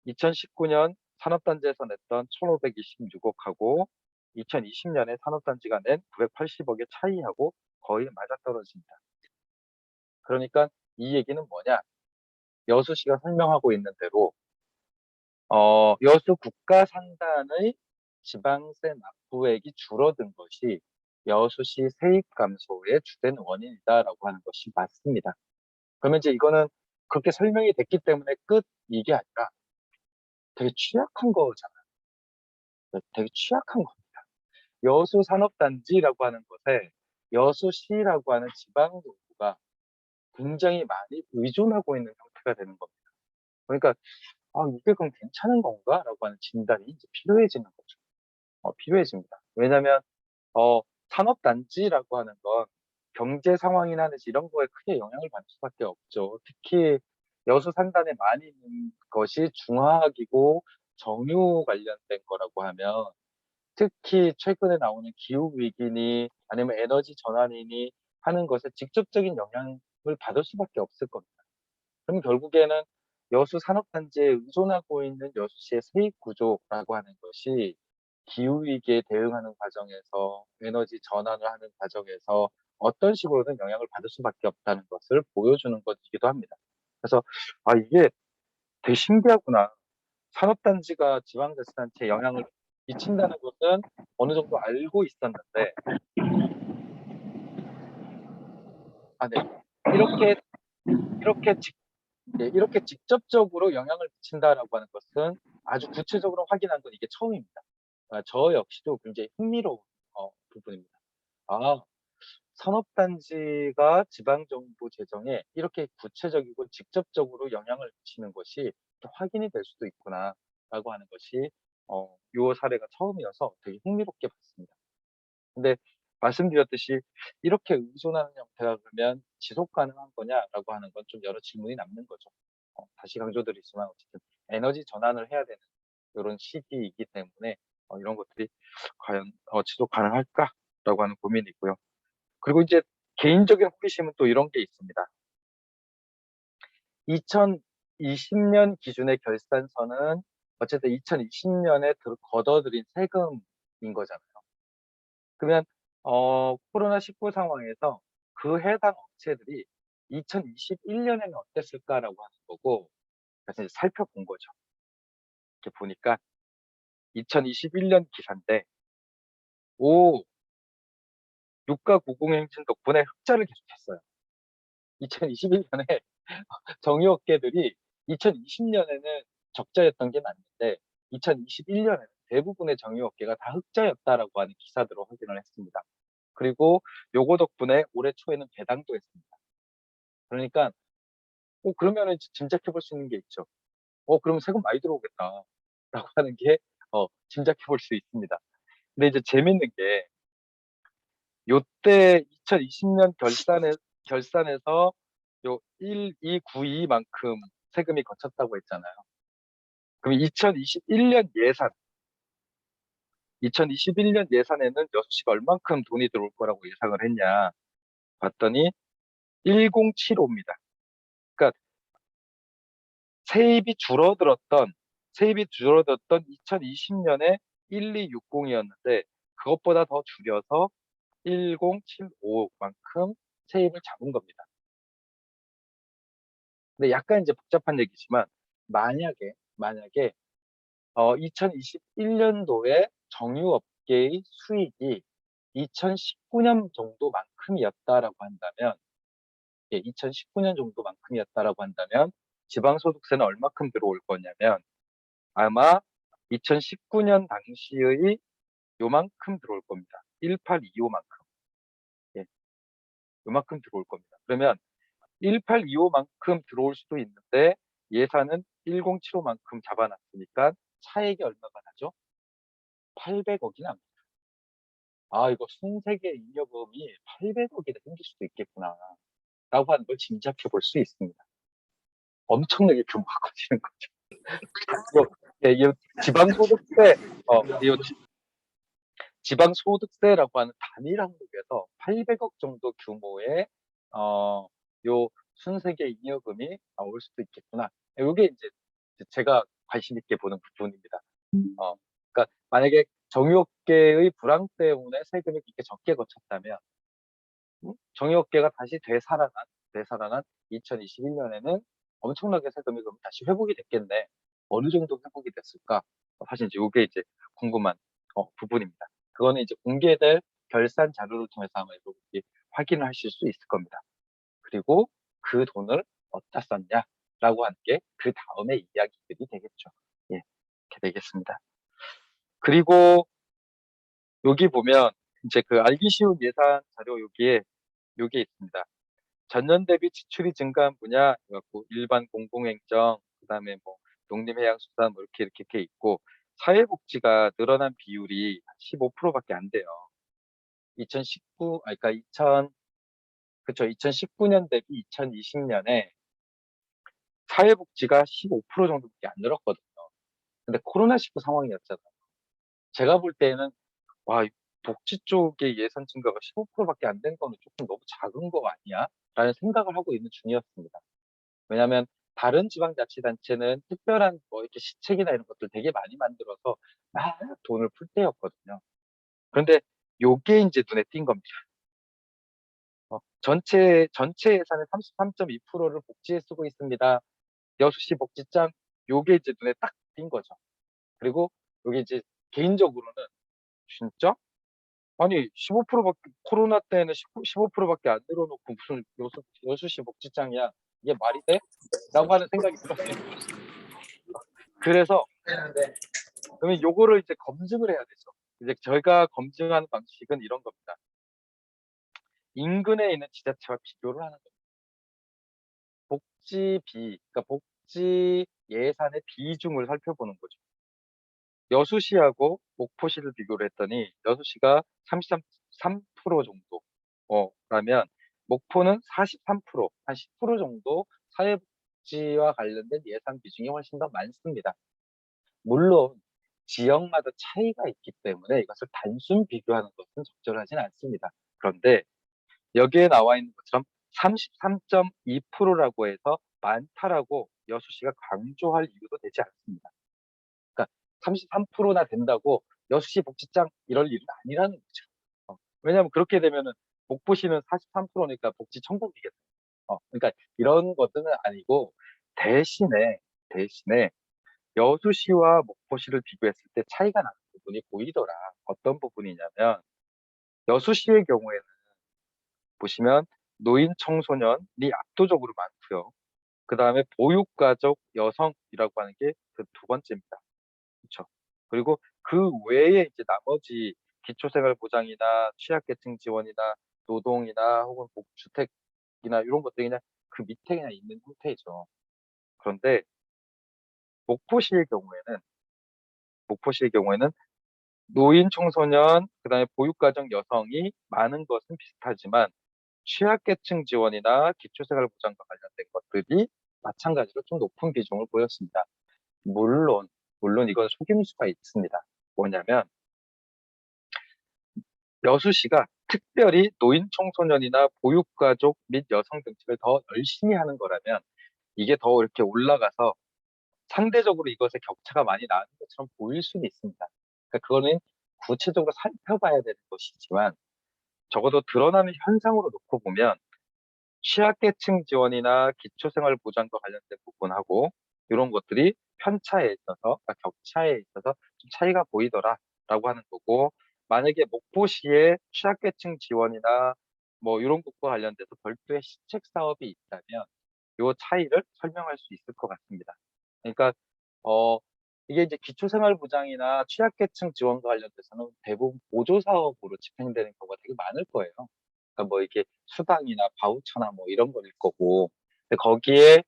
Speaker 1: 2019년 산업단지에서 냈던 1,526억하고 2020년에 산업단지가 낸 980억의 차이하고 거의 맞아떨어집니다. 그러니까 이 얘기는 뭐냐? 여수시가 설명하고 있는 대로 여수 국가산단의 지방세 납부액이 줄어든 것이 여수시 세입 감소의 주된 원인이다라고 하는 것이 맞습니다. 그러면 이제 이거는 그렇게 설명이 됐기 때문에 끝 이게 아니라 되게 취약한 거잖아요. 되게 취약한 겁니다. 여수 산업단지라고 하는 것에 여수시라고 하는 지방정부가 굉장히 많이 의존하고 있는 형태가 되는 겁니다. 그러니까 이게 그럼 괜찮은 건가라고 하는 진단이 이제 필요해지는 거죠. 필요해집니다. 왜냐하면 산업단지라고 하는 건 경제 상황이나 이런 거에 크게 영향을 받을 수밖에 없죠. 특히 여수 산단에 많이 있는 것이 중화학이고 정유 관련된 거라고 하면 특히 최근에 나오는 기후 위기니 아니면 에너지 전환이니 하는 것에 직접적인 영향을 받을 수밖에 없을 겁니다. 그럼 결국에는 여수 산업단지에 의존하고 있는 여수시의 세입 구조라고 하는 것이 기후 위기에 대응하는 과정에서 에너지 전환을 하는 과정에서 어떤 식으로든 영향을 받을 수밖에 없다는 것을 보여주는 것이기도 합니다. 그래서 이게 되게 신기하구나. 산업단지가 지방자치단체에 영향을 미친다는 것은 어느 정도 알고 있었는데 네. 이렇게 이렇게 이렇게 직접적으로 영향을 미친다라고 하는 것은 아주 구체적으로 확인한 건 이게 처음입니다. 저 역시도 굉장히 흥미로운 부분입니다. 아, 산업단지가 지방정부 재정에 이렇게 구체적이고 직접적으로 영향을 미치는 것이 또 확인이 될 수도 있구나라고 하는 것이 요 사례가 처음이어서 되게 흥미롭게 봤습니다. 근데 말씀드렸듯이 이렇게 의존하는 형태가 그러면 지속 가능한 거냐라고 하는 건 좀 여러 질문이 남는 거죠. 다시 강조드리지만 어쨌든 에너지 전환을 해야 되는 이런 시기이기 때문에 이런 것들이 과연 지속 가능할까라고 하는 고민이고요. 그리고 이제 개인적인 호기심은 또 이런 게 있습니다. 2020년 기준의 결산서는 어쨌든 2020년에 걷어들인 세금인 거잖아요. 그러면 코로나19 상황에서 그 해당 업체들이 2021년에는 어땠을까라고 하는 거고, 그래서 이제 살펴본 거죠. 이렇게 보니까 2021년 기사인데, 오, 유가 고공행진 덕분에 흑자를 계속했어요. 2021년에 정유업계들이 2020년에는 적자였던 게 맞는데 2021년에는 대부분의 정유업계가 다 흑자였다라고 하는 기사들을 확인을 했습니다. 그리고 요거 덕분에 올해 초에는 배당도 했습니다. 그러니까 그러면은 짐작해 볼 수 있는 게 있죠. 그러면 세금 많이 들어오겠다. 라고 하는 게 짐작해 볼 수 있습니다. 근데 이제 재밌는 게 요때 2020년 결산에서 요 1292만큼 세금이 거쳤다고 했잖아요. 그럼 2021년 예산에는 여수시가 얼만큼 돈이 들어올 거라고 예상을 했냐 봤더니 1075입니다. 그러니까 세입이 줄어들었던 2020년에 1260이었는데 그것보다 더 줄여서 1075만큼 세입을 잡은 겁니다. 근데 약간 이제 복잡한 얘기지만 만약에 2021년도에 정유업계의 수익이 2019년 정도만큼이었다라고 한다면, 2019년 정도만큼이었다라고 한다면 지방소득세는 얼마큼 들어올 거냐면 아마 2019년 당시의 요만큼 들어올 겁니다. 1825만큼. 예, 요만큼 들어올 겁니다. 그러면 1825만큼 들어올 수도 있는데 예산은 1075만큼 잡아놨으니까 차액이 얼마가 나죠? 800억이 납니다. 아, 이거 순세계 잉여금이 800억이 생길 수도 있겠구나. 라고 하는 걸 짐작해 볼 수 있습니다. 엄청나게 규모가 커지는 거죠. 이 지방소득세, 이 지방소득세라고 하는 단일 항목에서 800억 정도 규모의, 요 순세계 잉여금이 나올 수도 있겠구나. 요게 이제 제가 관심 있게 보는 부분입니다. 그러니까 만약에 정유업계의 불황 때문에 세금이 이렇게 적게 거쳤다면 정유업계가 다시 되살아난 2021년에는 엄청나게 세금이 그럼 다시 회복이 됐겠네. 어느 정도 회복이 됐을까? 사실 이제 이게 이제 궁금한 부분입니다. 그거는 이제 공개될 결산 자료를 통해서 아마 여러분들이 확인을 하실 수 있을 겁니다. 그리고 그 돈을 어디다 썼냐라고 하는 게 그 다음의 이야기들이 되겠죠. 예, 이렇게 되겠습니다. 그리고 여기 보면 이제 그 알기 쉬운 예산 자료 요게 있습니다. 전년 대비 지출이 증가한 분야 그래갖고 일반 공공행정 그다음에 뭐 농림해양수산 뭐 이렇게 있고 사회복지가 늘어난 비율이 15%밖에 안 돼요. 2019년 대비 2020년에 사회복지가 15% 정도밖에 안 늘었거든요. 근데 코로나19 상황이었잖아요. 제가 볼 때는 와, 복지 쪽의 예산 증가가 15%밖에 안 된 거는 조금 너무 작은 거 아니야? 라는 생각을 하고 있는 중이었습니다. 왜냐하면 다른 지방자치단체는 특별한 뭐 이렇게 시책이나 이런 것들 되게 많이 만들어서 막 돈을 풀 때였거든요. 그런데 요게 이제 눈에 띈 겁니다. 전체 예산의 33.2%를 복지에 쓰고 있습니다. 여수시 복지장 요게 이제 눈에 딱 띈 거죠. 그리고 요게 이제 개인적으로는 진짜? 아니 15%밖에 코로나 때는 15%밖에 안 늘어놓고 무슨 여수시 복지장이야. 이게 말이 돼? 라고 하는 생각이 들었어요. 그래서 그러면 요거를 이제 검증을 해야 되죠. 이제 저희가 검증하는 방식은 이런 겁니다. 인근에 있는 지자체와 비교를 하는 겁니다. 복지비, 그러니까 복지 예산의 비중을 살펴보는 거죠. 여수시하고 목포시를 비교를 했더니 여수시가 33% 정도 라면 목포는 43%, 한 10% 정도 사회복지와 관련된 예산 비중이 훨씬 더 많습니다. 물론 지역마다 차이가 있기 때문에 이것을 단순 비교하는 것은 적절하진 않습니다. 그런데 여기에 나와 있는 것처럼 33.2%라고 해서 많다라고 여수시가 강조할 이유도 되지 않습니다. 그러니까 33%나 된다고 여수시 복지장 이럴 일은 아니라는 거죠. 왜냐하면 그렇게 되면은 목포시는 43%니까 복지 천국이겠죠. 그러니까 이런 것들은 아니고 대신에 여수시와 목포시를 비교했을 때 차이가 나는 부분이 보이더라. 어떤 부분이냐면 여수시의 경우에는 보시면 노인 청소년이 압도적으로 많고요. 그 다음에 보육가족 여성이라고 하는 게 그 두 번째입니다. 그렇죠. 그리고 그 외에 이제 나머지 기초생활보장이나 취약계층 지원이나 노동이나 혹은 주택이나 이런 것들이 그냥 그 밑에 그냥 있는 형태이죠. 그런데 목포시의 경우에는 목포시의 경우에는 노인 청소년 그다음에 보육가정 여성이 많은 것은 비슷하지만 취약계층 지원이나 기초생활보장과 관련된 것들이 마찬가지로 좀 높은 비중을 보였습니다. 물론 이건 속임수가 있습니다. 뭐냐면 여수시가 특별히 노인 청소년이나 보육가족 및 여성 정책을 더 열심히 하는 거라면 이게 더 이렇게 올라가서 상대적으로 이것에 격차가 많이 나는 것처럼 보일 수는 있습니다. 그러니까 그거는 구체적으로 살펴봐야 되는 것이지만 적어도 드러나는 현상으로 놓고 보면 취약계층 지원이나 기초생활보장과 관련된 부분하고 이런 것들이 편차에 있어서, 그러니까 격차에 있어서 좀 차이가 보이더라라고 하는 거고, 만약에 목포시에 취약계층 지원이나 뭐 이런 것과 관련돼서 별도의 시책 사업이 있다면 이 차이를 설명할 수 있을 것 같습니다. 그러니까 어 이게 이제 기초생활보장이나 취약계층 지원과 관련돼서는 대부분 보조사업으로 집행되는 경우가 되게 많을 거예요. 그러니까 뭐 이렇게 수당이나 바우처나 뭐 이런 거일 거고, 근데 거기에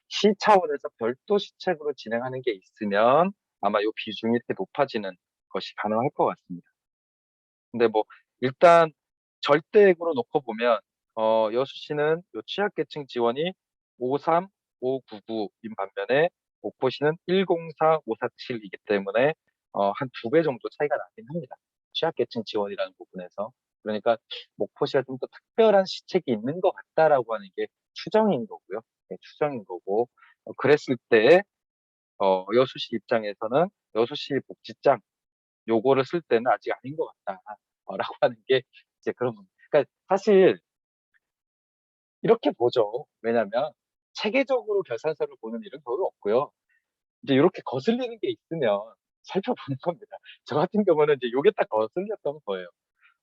Speaker 1: 시 차원에서 별도 시책으로 진행하는 게 있으면 아마 요 비중이 이렇게 높아지는 것이 가능할 것 같습니다. 근데 뭐 일단 절대액으로 놓고 보면 여수시는 요 취약계층 지원이 53, 599인 반면에 목포시는 104, 547이기 때문에 한 2배 정도 차이가 나긴 합니다. 취약계층 지원이라는 부분에서. 그러니까 목포시가 좀 더 특별한 시책이 있는 것 같다라고 하는 게 추정인 거고요. 네, 추정인 거고. 그랬을 때 여수시 입장에서는 여수시 복지장 요거를 쓸 때는 아직 아닌 것 같다. 라고 하는 게 이제 그런 겁니다. 그러니까 사실 이렇게 보죠. 왜냐면 체계적으로 결산서를 보는 일은 별로 없고요. 이제 이렇게 거슬리는 게 있으면 살펴보는 겁니다. 저 같은 경우는 이제 요게 딱 거슬렸던 거예요.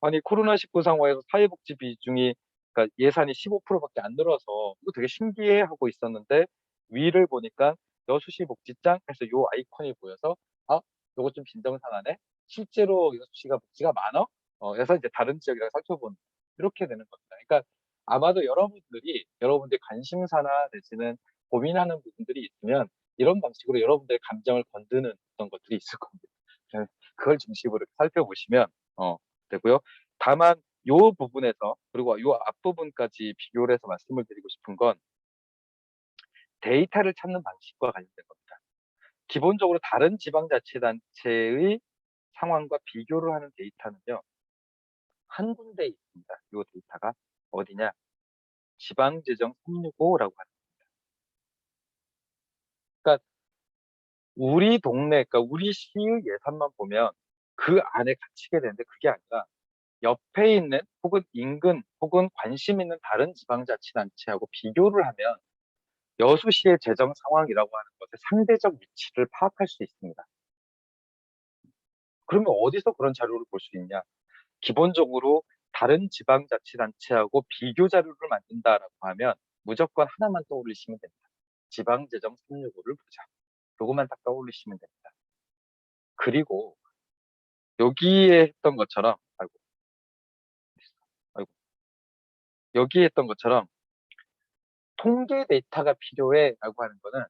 Speaker 1: 아니 코로나19 상황에서 사회복지 비중이 그러니까 예산이 15%밖에 안 늘어서 이거 되게 신기해하고 있었는데 위를 보니까 여수시 복지장 해서 요 아이콘이 보여서 요거 좀 빈정상하네. 실제로 여수시가 복지가 많어? 그래서 이제 다른 지역이랑 살펴보는 이렇게 되는 겁니다. 그러니까 아마도 여러분들이 관심사나 내지는 고민하는 부분들이 있으면 이런 방식으로 여러분들의 감정을 건드는 어떤 것들이 있을 겁니다. 그걸 중심으로 살펴보시면 되고요. 다만 요 부분에서 그리고 요 앞부분까지 비교를 해서 말씀을 드리고 싶은 건 데이터를 찾는 방식과 관련된 겁니다. 기본적으로 다른 지방자치단체의 상황과 비교를 하는 데이터는요. 한 군데 있습니다. 요 데이터가 어디냐? 지방재정 365라고 하는. 그러니까 우리 동네, 그러니까 우리 시의 예산만 보면 그 안에 갇히게 되는데 그게 아니라 옆에 있는 혹은 인근 혹은 관심 있는 다른 지방자치단체하고 비교를 하면 여수시의 재정 상황이라고 하는 것의 상대적 위치를 파악할 수 있습니다. 그러면 어디서 그런 자료를 볼 수 있냐? 기본적으로 다른 지방자치단체하고 비교 자료를 만든다라고 하면 무조건 하나만 떠올리시면 됩니다. 지방재정 365를 보자. 요것만 딱 떠올리시면 됩니다. 그리고 여기에 했던 것처럼, 아이고, 여기에 했던 것처럼 통계 데이터가 필요해라고 하는 거는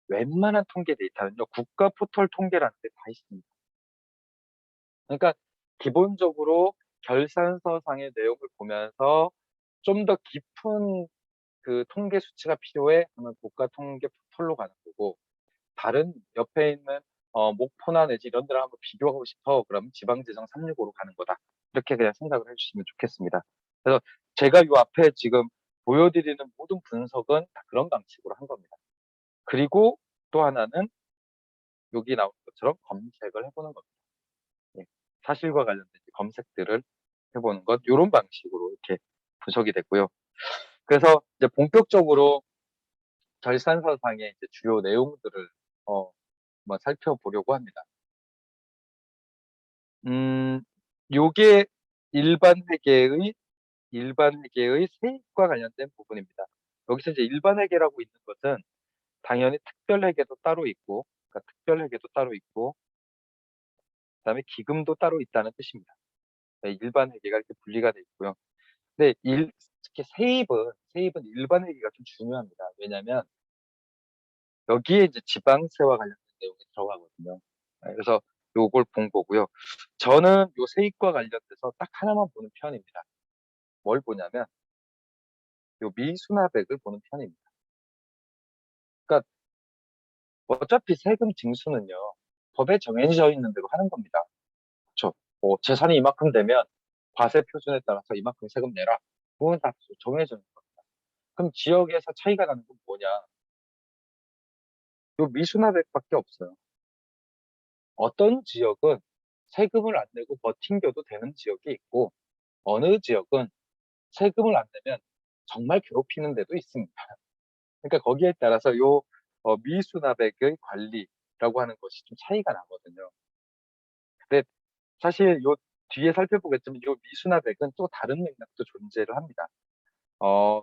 Speaker 1: 웬만한 통계 데이터는요, 국가 포털 통계라는 데 다 있습니다. 그러니까 기본적으로 결산서상의 내용을 보면서 좀 더 깊은 그 통계 수치가 필요해 하면 국가 통계 포털로 가는 거고, 다른 옆에 있는 목포나 내지 이런 데랑 한번 비교하고 싶어 그러면 지방재정 365로 가는 거다. 이렇게 그냥 생각을 해주시면 좋겠습니다. 그래서 제가 요 앞에 지금 보여드리는 모든 분석은 다 그런 방식으로 한 겁니다. 그리고 또 하나는 여기 나온 것처럼 검색을 해보는 겁니다. 예, 사실과 관련된 검색들을 해보는 것, 이런 방식으로 이렇게 분석이 됐고요. 그래서 이제 본격적으로 결산서상의 이제 주요 내용들을 한번 살펴보려고 합니다. 요게 일반 회계의 세입과 관련된 부분입니다. 여기서 이제 일반 회계라고 있는 것은 당연히 특별 회계도 따로 있고, 그러니까 특별 회계도 따로 있고, 그다음에 기금도 따로 있다는 뜻입니다. 네, 일반 회계가 이렇게 분리가 돼 있고요. 근데 특히 세입은 일반 회계가 좀 중요합니다. 왜냐하면 여기에 이제 지방세와 관련된 내용이 들어가거든요. 네, 그래서 요걸 본 거고요. 저는 요 세입과 관련돼서 딱 하나만 보는 편입니다. 뭘 보냐면 요 미수납액을 보는 편입니다. 그러니까 어차피 세금 징수는요, 법에 정해져 있는 대로 하는 겁니다. 그렇죠? 재산이 이만큼 되면 과세 표준에 따라서 이만큼 세금 내라. 그건 다 정해져 있는 겁니다. 그럼 지역에서 차이가 나는 건 뭐냐? 요 미수납액밖에 없어요. 어떤 지역은 세금을 안 내고 버팅겨도 되는 지역이 있고, 어느 지역은 세금을 안 내면 정말 괴롭히는 데도 있습니다. 그러니까 거기에 따라서 요 미수납액의 관리라고 하는 것이 좀 차이가 나거든요. 근데 사실 요 뒤에 살펴보겠지만 요 미수납액은 또 다른 맥락도 존재를 합니다.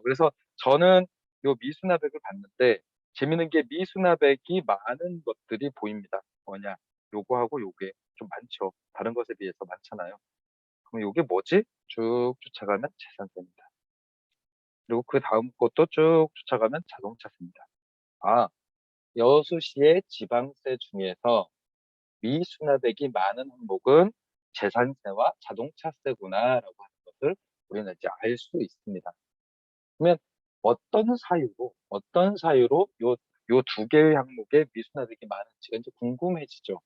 Speaker 1: 그래서 저는 요 미수납액을 봤는데 재밌는 게 미수납액이 많은 것들이 보입니다. 뭐냐? 요거하고 요게 좀 많죠. 다른 것에 비해서 많잖아요. 그럼 요게 뭐지? 쭉 쫓아가면 재산세입니다. 그리고 그 다음 것도 쭉 쫓아가면 자동차세입니다. 아, 여수시의 지방세 중에서 미수납액이 많은 항목은 재산세와 자동차세구나라고 하는 것을 우리는 이제 알 수 있습니다. 그러면 어떤 사유로 요 두 개의 항목에 미수납액이 많은지가 이제 궁금해지죠.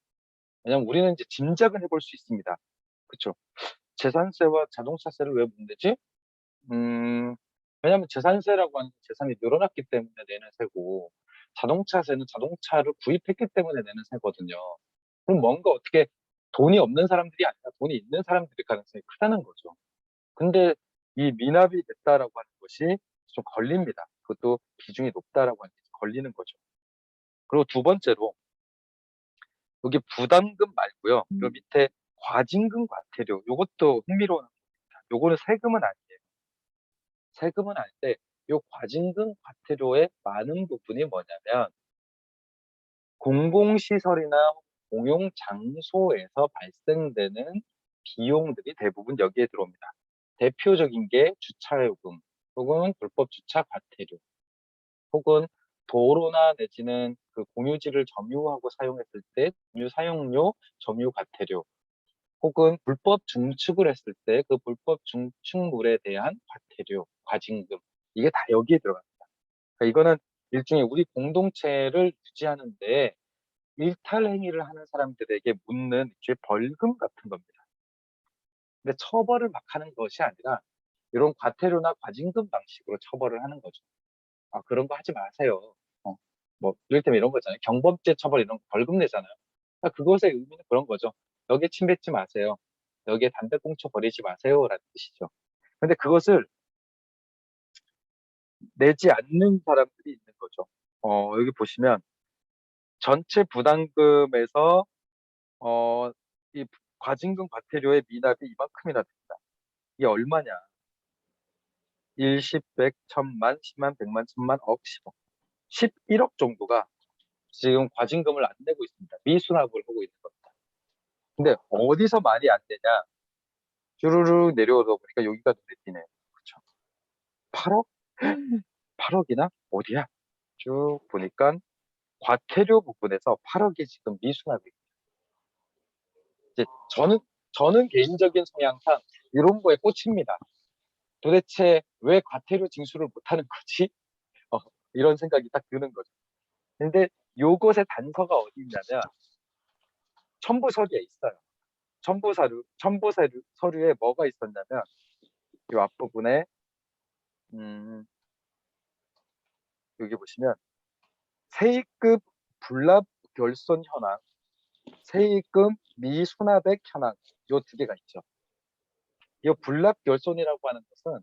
Speaker 1: 왜냐면 우리는 이제 짐작은 해볼 수 있습니다. 그렇죠? 재산세와 자동차세를 왜 문제지? 왜냐면 재산세라고 하는 재산이 늘어났기 때문에 내는 세고, 자동차세는 자동차를 구입했기 때문에 내는 세거든요. 그럼 뭔가 어떻게 돈이 없는 사람들이 아니라 돈이 있는 사람들일 가능성이 크다는 거죠. 근데 이 미납이 됐다라고 하는 것이 좀 걸립니다. 그것도 비중이 높다라고 하는 게 걸리는 거죠. 그리고 두 번째로 여기 부담금 말고요. 요 밑에 과징금 과태료, 요것도 흥미로운 합니다. 요거는 세금은 아니에요. 세금은 아닌데 요 과징금 과태료의 많은 부분이 뭐냐면 공공시설이나 공용 장소에서 발생되는 비용들이 대부분 여기에 들어옵니다. 대표적인 게 주차요금 혹은 불법 주차 과태료 혹은 도로나 내지는 그 공유지를 점유하고 사용했을 때 점유 사용료 점유 과태료 혹은 불법 중축을 했을 때 그 불법 중축물에 대한 과태료, 과징금 이게 다 여기에 들어갑니다. 그러니까 이거는 일종의 우리 공동체를 유지하는데 일탈 행위를 하는 사람들에게 묻는 일종의 벌금 같은 겁니다. 근데 처벌을 막 하는 것이 아니라 이런 과태료나 과징금 방식으로 처벌을 하는 거죠. 아, 그런 거 하지 마세요. 뭐 이를테면 이런 거잖아요. 경범죄 처벌 이런 거 벌금 내잖아요. 그러니까 그것의 의미는 그런 거죠. 여기에 침 뱉지 마세요. 여기에 담배꽁초 버리지 마세요라는 뜻이죠. 근데 그것을 내지 않는 사람들이 있는 거죠. 여기 보시면 전체 부담금에서 어, 이 과징금 과태료의 미납이 이만큼이나 됩니다. 이게 얼마냐? 일십, 백, 천만, 십만, 백만, 천만, 억, 십억. 11억 정도가 지금 과징금을 안 내고 있습니다. 미수납을 하고 있는 겁니다. 근데 어디서 말이 안 되냐? 쭈루루 내려오다 보니까 여기가 눈에 띄네요. 그쵸? 8억? 8억이나? 어디야? 쭉 보니까 과태료 부분에서 8억이 지금 미수납이. 이제 저는 개인적인 성향상 이런 거에 꽂힙니다. 도대체 왜 과태료 징수를 못하는 거지? 어, 이런 생각이 딱 드는 거죠. 근데 요것의 단서가 어디 있냐면 첨부 서류에 있어요. 서류에 뭐가 있었냐면 이 앞부분에 여기 보시면 세입금 불납 결손 현황, 세입금 미수납액 현황 요 두 개가 있죠. 이 불납 결손이라고 하는 것은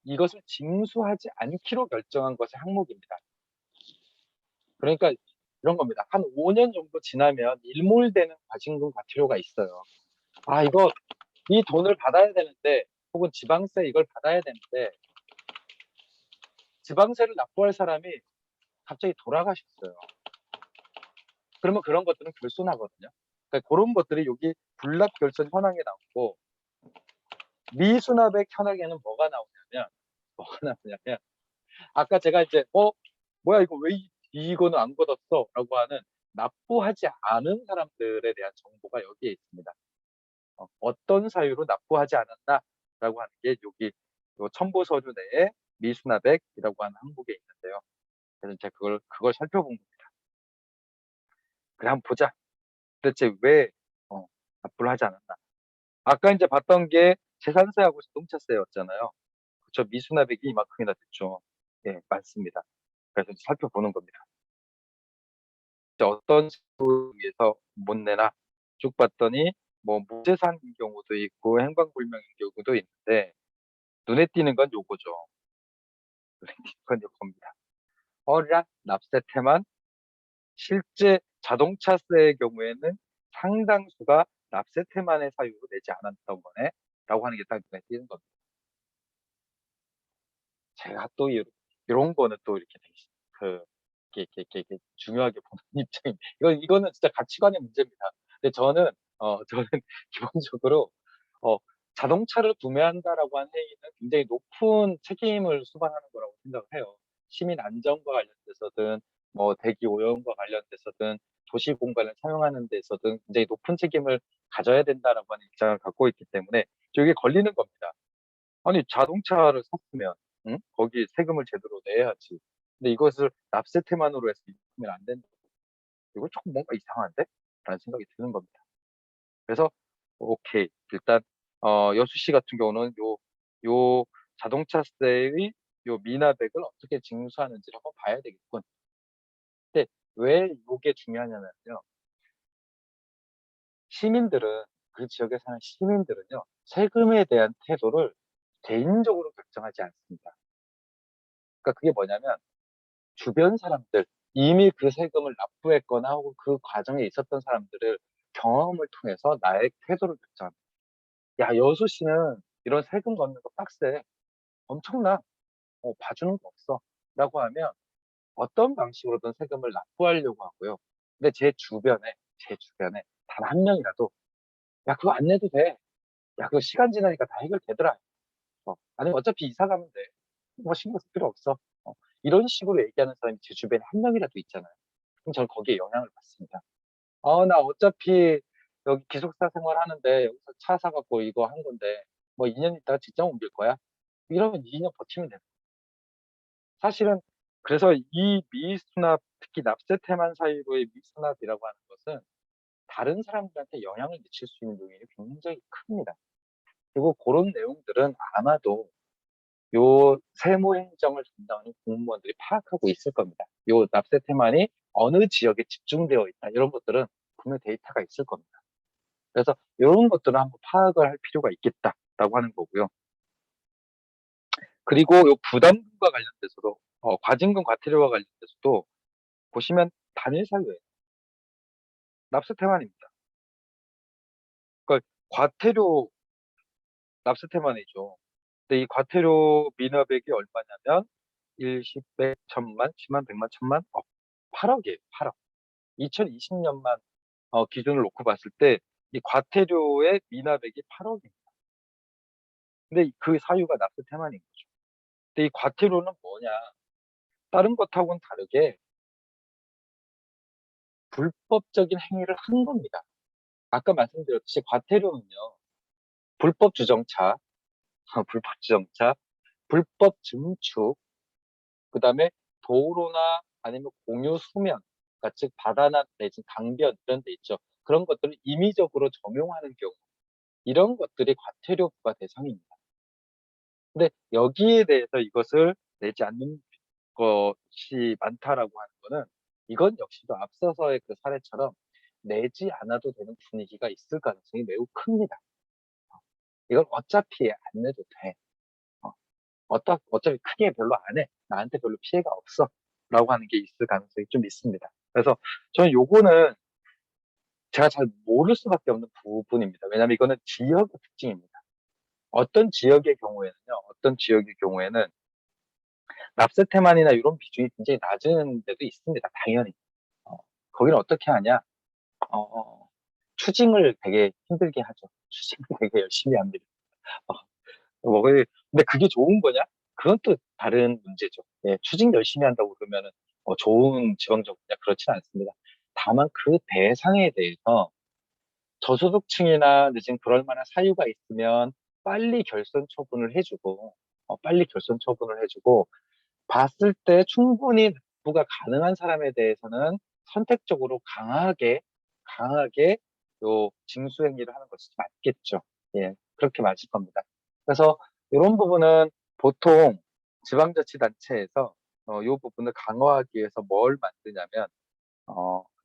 Speaker 1: 이것을 징수하지 않기로 결정한 것의 항목입니다. 그러니까 이런 겁니다. 한 5년 정도 지나면 일몰되는 과징금 과태료가 있어요. 아, 이 돈을 받아야 되는데, 혹은 지방세 이걸 받아야 되는데, 지방세를 납부할 사람이 갑자기 돌아가셨어요. 그러면 그런 것들은 결손하거든요. 그러니까 그런 것들이 여기 불납 결손 현황에 나오고, 미수납액 현황에는 뭐가 나오냐면, 아까 제가 이제, 뭐야, 이거 왜 이거는 안 걷었어? 라고 하는 납부하지 않은 사람들에 대한 정보가 여기에 있습니다. 어떤 사유로 납부하지 않았다라고 하는 게 여기 요 첨부 서류 내에 미수납액이라고 하는 항목에 있는데요. 그래서 제가 그걸 살펴본 겁니다. 그래 한번 보자. 도대체 왜 납부를 하지 않았나? 아까 이제 봤던 게 재산세하고 자동차세였잖아요. 그렇죠? 미수납액이 이만큼이나 됐죠. 예, 맞습니다. 그래서 이제 살펴보는 겁니다. 어떤 식으로 위해서 못 내나 쭉 봤더니 뭐 무재산인 경우도 있고 행방불명인 경우도 있는데 눈에 띄는 건 요거죠. 눈에 띄는 건 요겁니다. 어라 납세태만 실제 자동차세의 경우에는 상당수가 납세태만의 사유로 내지 않았던 거네 라고 하는 게 딱 눈에 띄는 겁니다. 제가 또 이런 거는 또 이렇게 되게 이렇게 중요하게 보는 입장입니다. 이거는 진짜 가치관의 문제입니다. 근데 저는 기본적으로 어, 자동차를 구매한다라고 하는 행위는 굉장히 높은 책임을 수반하는 거라고 생각을 해요. 시민 안전과 관련돼서든 뭐 대기 오염과 관련돼서든 도시 공간을 사용하는 데서든 굉장히 높은 책임을 가져야 된다라고 하는 입장을 갖고 있기 때문에 저게 걸리는 겁니다. 아니 자동차를 샀으면 응? 거기 세금을 제대로 내야지. 근데 이것을 납세태만으로 해서 입금이 안 된다. 이거 조금 뭔가 이상한데? 라는 생각이 드는 겁니다. 그래서 오케이 일단 여수 씨 같은 경우는 요 자동차세의 요 미납액을 어떻게 징수하는지를 한번 봐야 되겠군. 근데 왜 이게 중요하냐면요. 시민들은 그 지역에 사는 시민들은요. 세금에 대한 태도를 개인적으로 결정하지 않습니다. 그러니까 그게 뭐냐면 주변 사람들 이미 그 세금을 납부했거나 혹은 그 과정에 있었던 사람들을 경험을 통해서 나의 태도를 결정합니다. 야, 여수 씨는 이런 세금 걷는 거 빡세. 엄청나. 봐주는 거 없어. 라고 하면 어떤 방식으로든 세금을 납부하려고 하고요. 근데 제 주변에 단 한 명이라도 야, 그거 안 내도 돼. 야, 그거 시간 지나니까 다 해결되더라. 아니면 어차피 이사 가면 돼. 뭐 신경 쓸 필요 없어. 이런 식으로 얘기하는 사람이 제 주변에 한 명이라도 있잖아요. 그럼 저는 거기에 영향을 받습니다. 나 어차피 여기 기숙사 생활하는데 여기서 차 사갖고 이거 한 건데 뭐 2년 있다가 직장 옮길 거야? 이러면 2년 버티면 돼요. 사실은 그래서 이 미수납, 특히 납세태만 사유로의 미수납이라고 하는 것은 다른 사람들한테 영향을 미칠 수 있는 요인이 굉장히 큽니다. 그리고 그런 내용들은 아마도 요 세무행정을 담당하는 공무원들이 파악하고 있을 겁니다. 요 납세태만이 어느 지역에 집중되어 있다 이런 것들은 분명 데이터가 있을 겁니다. 그래서 이런 것들을 한번 파악을 할 필요가 있겠다라고 하는 거고요. 그리고 요 부담금과 관련돼서도 과징금 과태료와 관련돼서도 보시면 단일 사유예요. 납세태만입니다. 그러니까 과태료 납세태만이죠. 근데 이 과태료 미납액이 얼마냐면 일십, 백, 천만, 십만, 백만, 천만, 8억이에요. 8억. 2020년만 기준을 놓고 봤을 때 이 과태료의 미납액이 8억입니다. 근데 그 사유가 납세 태만인 거죠. 근데 이 과태료는 뭐냐? 다른 것하고는 다르게 불법적인 행위를 한 겁니다. 아까 말씀드렸듯이 과태료는요, 불법 주정차, 불법 주정차, 불법 증축, 그 다음에 도로나 아니면 공유 수면, 그러니까 즉 바다나 내지 강변 이런 데 있죠. 그런 것들을 임의적으로 적용하는 경우, 이런 것들이 과태료 부과 대상입니다. 근데 여기에 대해서 이것을 내지 않는 것이 많다라고 하는 거는, 이건 역시도 앞서서의 그 사례처럼 내지 않아도 되는 분위기가 있을 가능성이 매우 큽니다. 이건 어차피 안 내도 돼. 어, 어차피 크게 별로 안 해. 나한테 별로 피해가 없어. 라고 하는 게 있을 가능성이 좀 있습니다. 그래서 저는 요거는 제가 잘 모를 수밖에 없는 부분입니다. 왜냐하면 이거는 지역의 특징입니다. 어떤 지역의 경우에는 납세 태만이나 이런 비중이 굉장히 낮은 데도 있습니다. 당연히. 어, 거기는 어떻게 하냐? 어, 추징을 되게 힘들게 하죠. 추징을 되게 열심히 합니다. 어, 근데 그게 좋은 거냐? 그건 또 다른 문제죠. 예, 추징 열심히 한다고 그러면은 좋은 지방 정부냐? 그렇진 않습니다. 다만 그 대상에 대해서 저소득층이나 지금 그럴 만한 사유가 있으면 빨리 결손 처분을 해주고, 봤을 때 충분히 납부가 가능한 사람에 대해서는 선택적으로 강하게 요 징수 행위를 하는 것이 맞겠죠. 예, 그렇게 맞을 겁니다. 그래서 이런 부분은 보통 지방자치단체에서 요 부분을 강화하기 위해서 뭘 만드냐면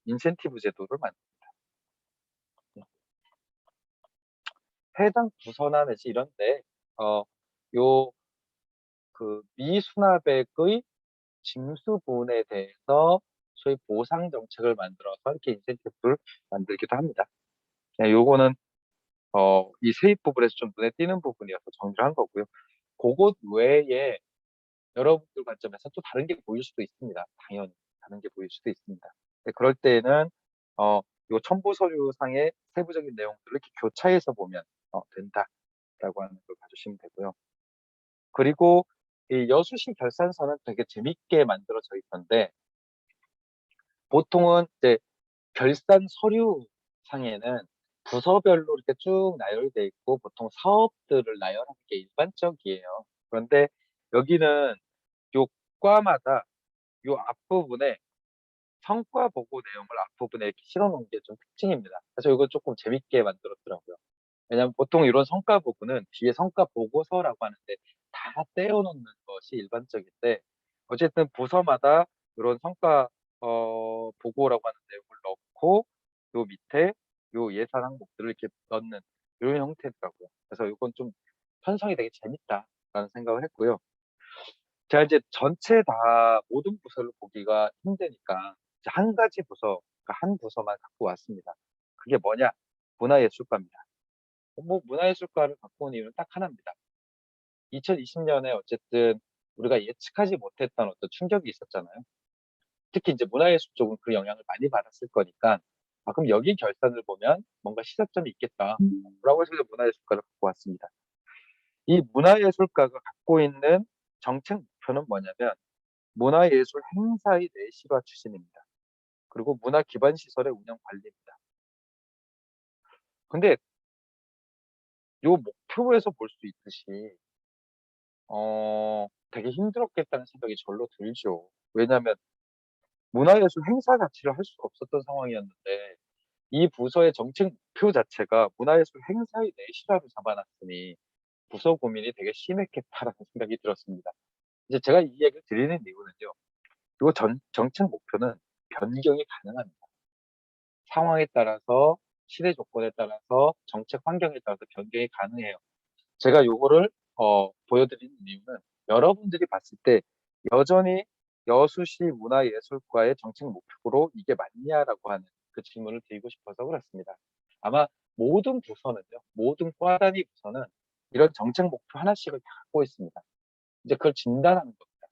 Speaker 1: 인센티브 제도를 해당 부서나 내지 이런데 요 그 미수납액의 징수분에 대해서 소위 보상 정책을 만들어서 이렇게 인센티브를 만들기도 합니다. 네, 요거는 이 세입 부분에서 좀 눈에 띄는 부분이어서 정리를 한 거고요. 그것 외에 여러분들 관점에서 또 다른 게 보일 수도 있습니다. 당연히 다른 게 보일 수도 있습니다. 근데 그럴 때는 요 첨부 서류상의 세부적인 내용들을 이렇게 교차해서 보면 된다라고 하는 걸 봐주시면 되고요. 그리고 이 여수시 결산서는 되게 재밌게 만들어져 있던데, 보통은 이제 결산 서류상에는 부서별로 이렇게 쭉 나열돼 있고 보통 사업들을 나열하는 게 일반적이에요. 그런데 여기는 요 과마다 요 앞부분에 성과 보고 내용을 앞부분에 이렇게 실어 놓은 게 좀 특징입니다. 그래서 이거 조금 재밌게 만들었더라고요. 왜냐하면 보통 이런 성과 부분은 뒤에 성과 보고서라고 하는데 다 떼어놓는 것이 일반적인데, 어쨌든 부서마다 이런 성과 보고라고 하는 내용을 넣고 요 밑에 요 예산 항목들을 이렇게 넣는 이런 형태더라고요. 그래서 이건 좀 편성이 되게 재밌다라는 생각을 했고요. 제가 이제 전체 다 모든 부서를 보기가 힘드니까 이제 한 가지 부서, 그러니까 한 부서만 갖고 왔습니다. 그게 뭐냐? 문화예술과입니다. 뭐 문화예술과를 갖고 온 이유는 딱 하나입니다. 2020년에 어쨌든 우리가 예측하지 못했던 어떤 충격이 있었잖아요. 특히 이제 문화예술 쪽은 그 영향을 많이 받았을 거니까, 그럼 여기 결산을 보면 뭔가 시사점이 있겠다라고 해서 문화예술과를 갖고 왔습니다. 이 문화예술과가 갖고 있는 정책 목표는 뭐냐면 문화예술 행사의 내실화 추진입니다. 그리고 문화 기반 시설의 운영 관리입니다. 근데 요 목표에서 볼 수 있듯이 되게 힘들었겠다는 생각이 절로 들죠. 왜냐하면 문화예술 행사 자체를 할 수가 없었던 상황이었는데, 이 부서의 정책 목표 자체가 문화예술 행사의 내실화로 잡아놨으니 부서 고민이 되게 심했겠다라는 생각이 들었습니다. 이제 제가 이 얘기를 드리는 이유는요, 이 정책 목표는 변경이 가능합니다. 상황에 따라서, 시대 조건에 따라서, 정책 환경에 따라서 변경이 가능해요. 제가 요거를 보여드리는 이유는 여러분들이 봤을 때 여전히 여수시 문화예술과의 정책 목표로 이게 맞냐라고 하는 그 질문을 드리고 싶어서 그렇습니다. 아마 모든 과 단위 부서는 이런 정책 목표 하나씩을 다 갖고 있습니다. 이제 그걸 진단하는 겁니다.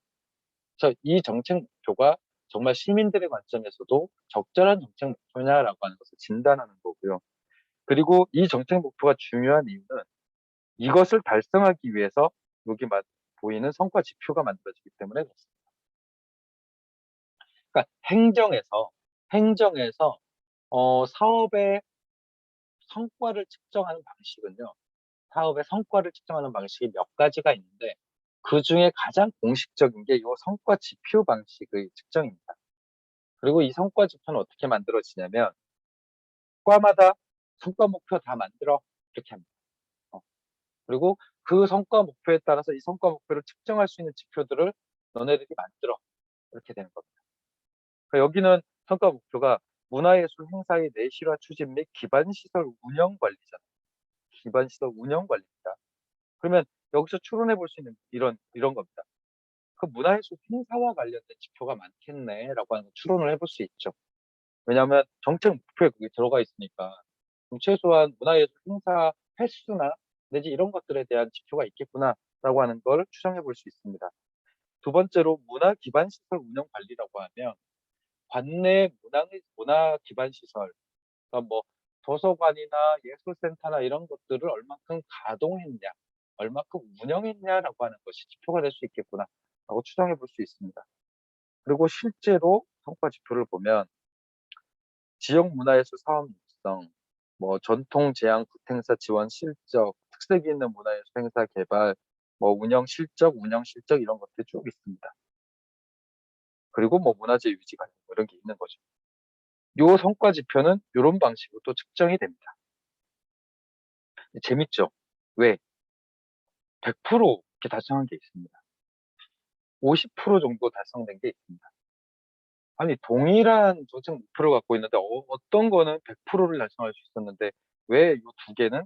Speaker 1: 그래서 이 정책 목표가 정말 시민들의 관점에서도 적절한 정책 목표냐라고 하는 것을 진단하는 거고요. 그리고 이 정책 목표가 중요한 이유는 이것을 달성하기 위해서 여기 보이는 성과 지표가 만들어지기 때문에 그렇습니다. 그러니까 행정에서 사업의 성과를 측정하는 방식은요. 사업의 성과를 측정하는 방식이 몇 가지가 있는데 그중에 가장 공식적인 게 이 성과 지표 방식의 측정입니다. 그리고 이 성과 지표는 어떻게 만들어지냐면 과마다 성과 목표 다 만들어 이렇게 합니다. 그리고 그 성과 목표에 따라서 이 성과 목표를 측정할 수 있는 지표들을 너네들이 만들어 이렇게 되는 겁니다. 그러니까 여기는 성과 목표가 문화예술 행사의 내실화 추진 및 기반시설 운영 관리잖아요. 기반시설 운영 관리입니다. 그러면 여기서 추론해 볼 수 있는 이런 겁니다. 그 문화예술 행사와 관련된 지표가 많겠네라고 하는 추론을 해볼 수 있죠. 왜냐하면 정책 목표에 그게 들어가 있으니까 그럼 최소한 문화예술 행사 횟수나 내지 이런 것들에 대한 지표가 있겠구나라고 하는 걸 추정해 볼 수 있습니다. 두 번째로 문화 기반 시설 운영 관리라고 하면 관내 문화 기반 시설, 그러니까 뭐 도서관이나 예술센터나 이런 것들을 얼마큼 가동했냐, 얼마큼 운영했냐라고 하는 것이 지표가 될 수 있겠구나라고 추정해 볼 수 있습니다. 그리고 실제로 성과 지표를 보면 지역 문화예술 사업 육성, 뭐 전통 제한 굿행사 지원 실적, 특색 있는 문화예술 행사 개발, 뭐 운영 실적 이런 것들이 쭉 있습니다. 그리고 뭐 문화재 유지 관리 뭐 이런 게 있는 거죠. 요 성과 지표는 이런 방식으로 또 측정이 됩니다. 재밌죠? 왜? 100% 이렇게 달성한 게 있습니다. 50% 정도 달성된 게 있습니다. 아니 동일한 정책 목표를 갖고 있는데 어떤 거는 100%를 달성할 수 있었는데 왜 이 두 개는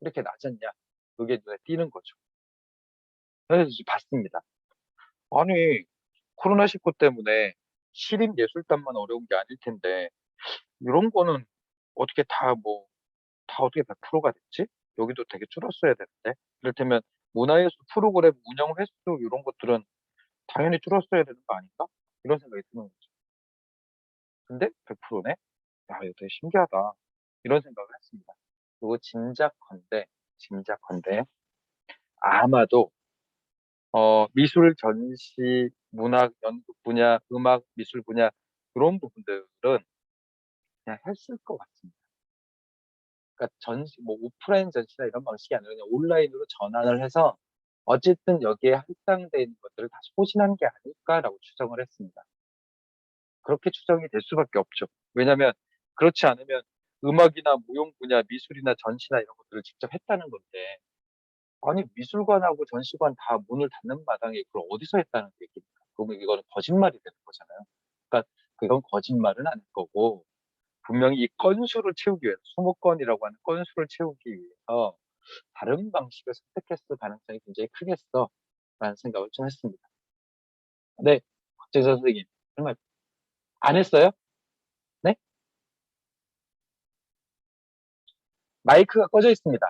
Speaker 1: 이렇게 낮았냐? 그게 눈에 띄는 거죠. 그래서 이제 봤습니다. 아니 코로나19 때문에 시립예술단만 어려운 게 아닐 텐데 이런 거는 어떻게 다 어떻게 100%가 됐지? 여기도 되게 줄었어야 되는데 이를테면 문화예술 프로그램 운영 횟수 이런 것들은 당연히 줄었어야 되는 거 아닌가? 이런 생각이 드는 거죠. 근데 100%네? 야, 이거 되게 신기하다. 이런 생각을 했습니다. 그리고 짐작컨대 아마도 미술 전시, 문학, 연극 분야, 음악, 미술 분야 그런 부분들은 그냥 했을 것 같습니다. 그러니까 뭐 오프라인 전시나 이런 방식이 아니라 그냥 온라인으로 전환을 해서 어쨌든 여기에 할당돼 있는 것들을 다 소진한 게 아닐까라고 추정을 했습니다. 그렇게 추정이 될 수밖에 없죠. 왜냐하면 그렇지 않으면 음악이나 무용 분야, 미술이나 전시나 이런 것들을 직접 했다는 건데 아니 미술관하고 전시관 다 문을 닫는 마당에 그걸 어디서 했다는 얘기입니까? 그러면 이거는 거짓말이 되는 거잖아요. 그러니까 그건 거짓말은 아닐 거고 분명히 이 건수를 채우기 위해서 20건이라고 하는 건수를 채우기 위해서 다른 방식을 선택했을 가능성이 굉장히 크겠어라는 생각을 좀 했습니다. 네, 박재선 선생님, 정말 안 했어요? 네? 마이크가 꺼져 있습니다.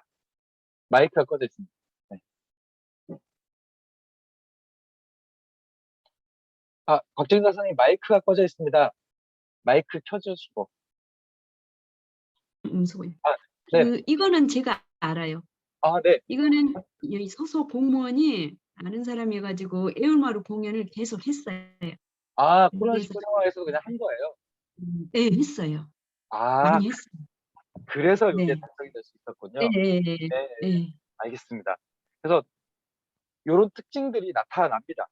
Speaker 1: 마이크가 꺼져 있습니다. 네. 아, 박재선 선생님 마이크가 꺼져 있습니다. 마이크 켜주시고.
Speaker 2: 수고요.
Speaker 1: 아, 네.
Speaker 2: 이거는 제가 알아요.
Speaker 1: 아, 네.
Speaker 2: 이거는 여기 소속 공무원이 아는 사람이어가지고 애울마루 공연을 계속 했어요.
Speaker 1: 아,
Speaker 2: 그래서
Speaker 1: 코로나19 상황에서 그냥 한 거예요.
Speaker 2: 네, 했어요.
Speaker 1: 아,
Speaker 2: 많이 했어요.
Speaker 1: 그래서 이게
Speaker 2: 네,
Speaker 1: 달성이 될 수
Speaker 2: 네,
Speaker 1: 있었군요.
Speaker 2: 네, 네,
Speaker 1: 네,
Speaker 2: 네.
Speaker 1: 알겠습니다. 그래서 이런 특징들이 나타납니다.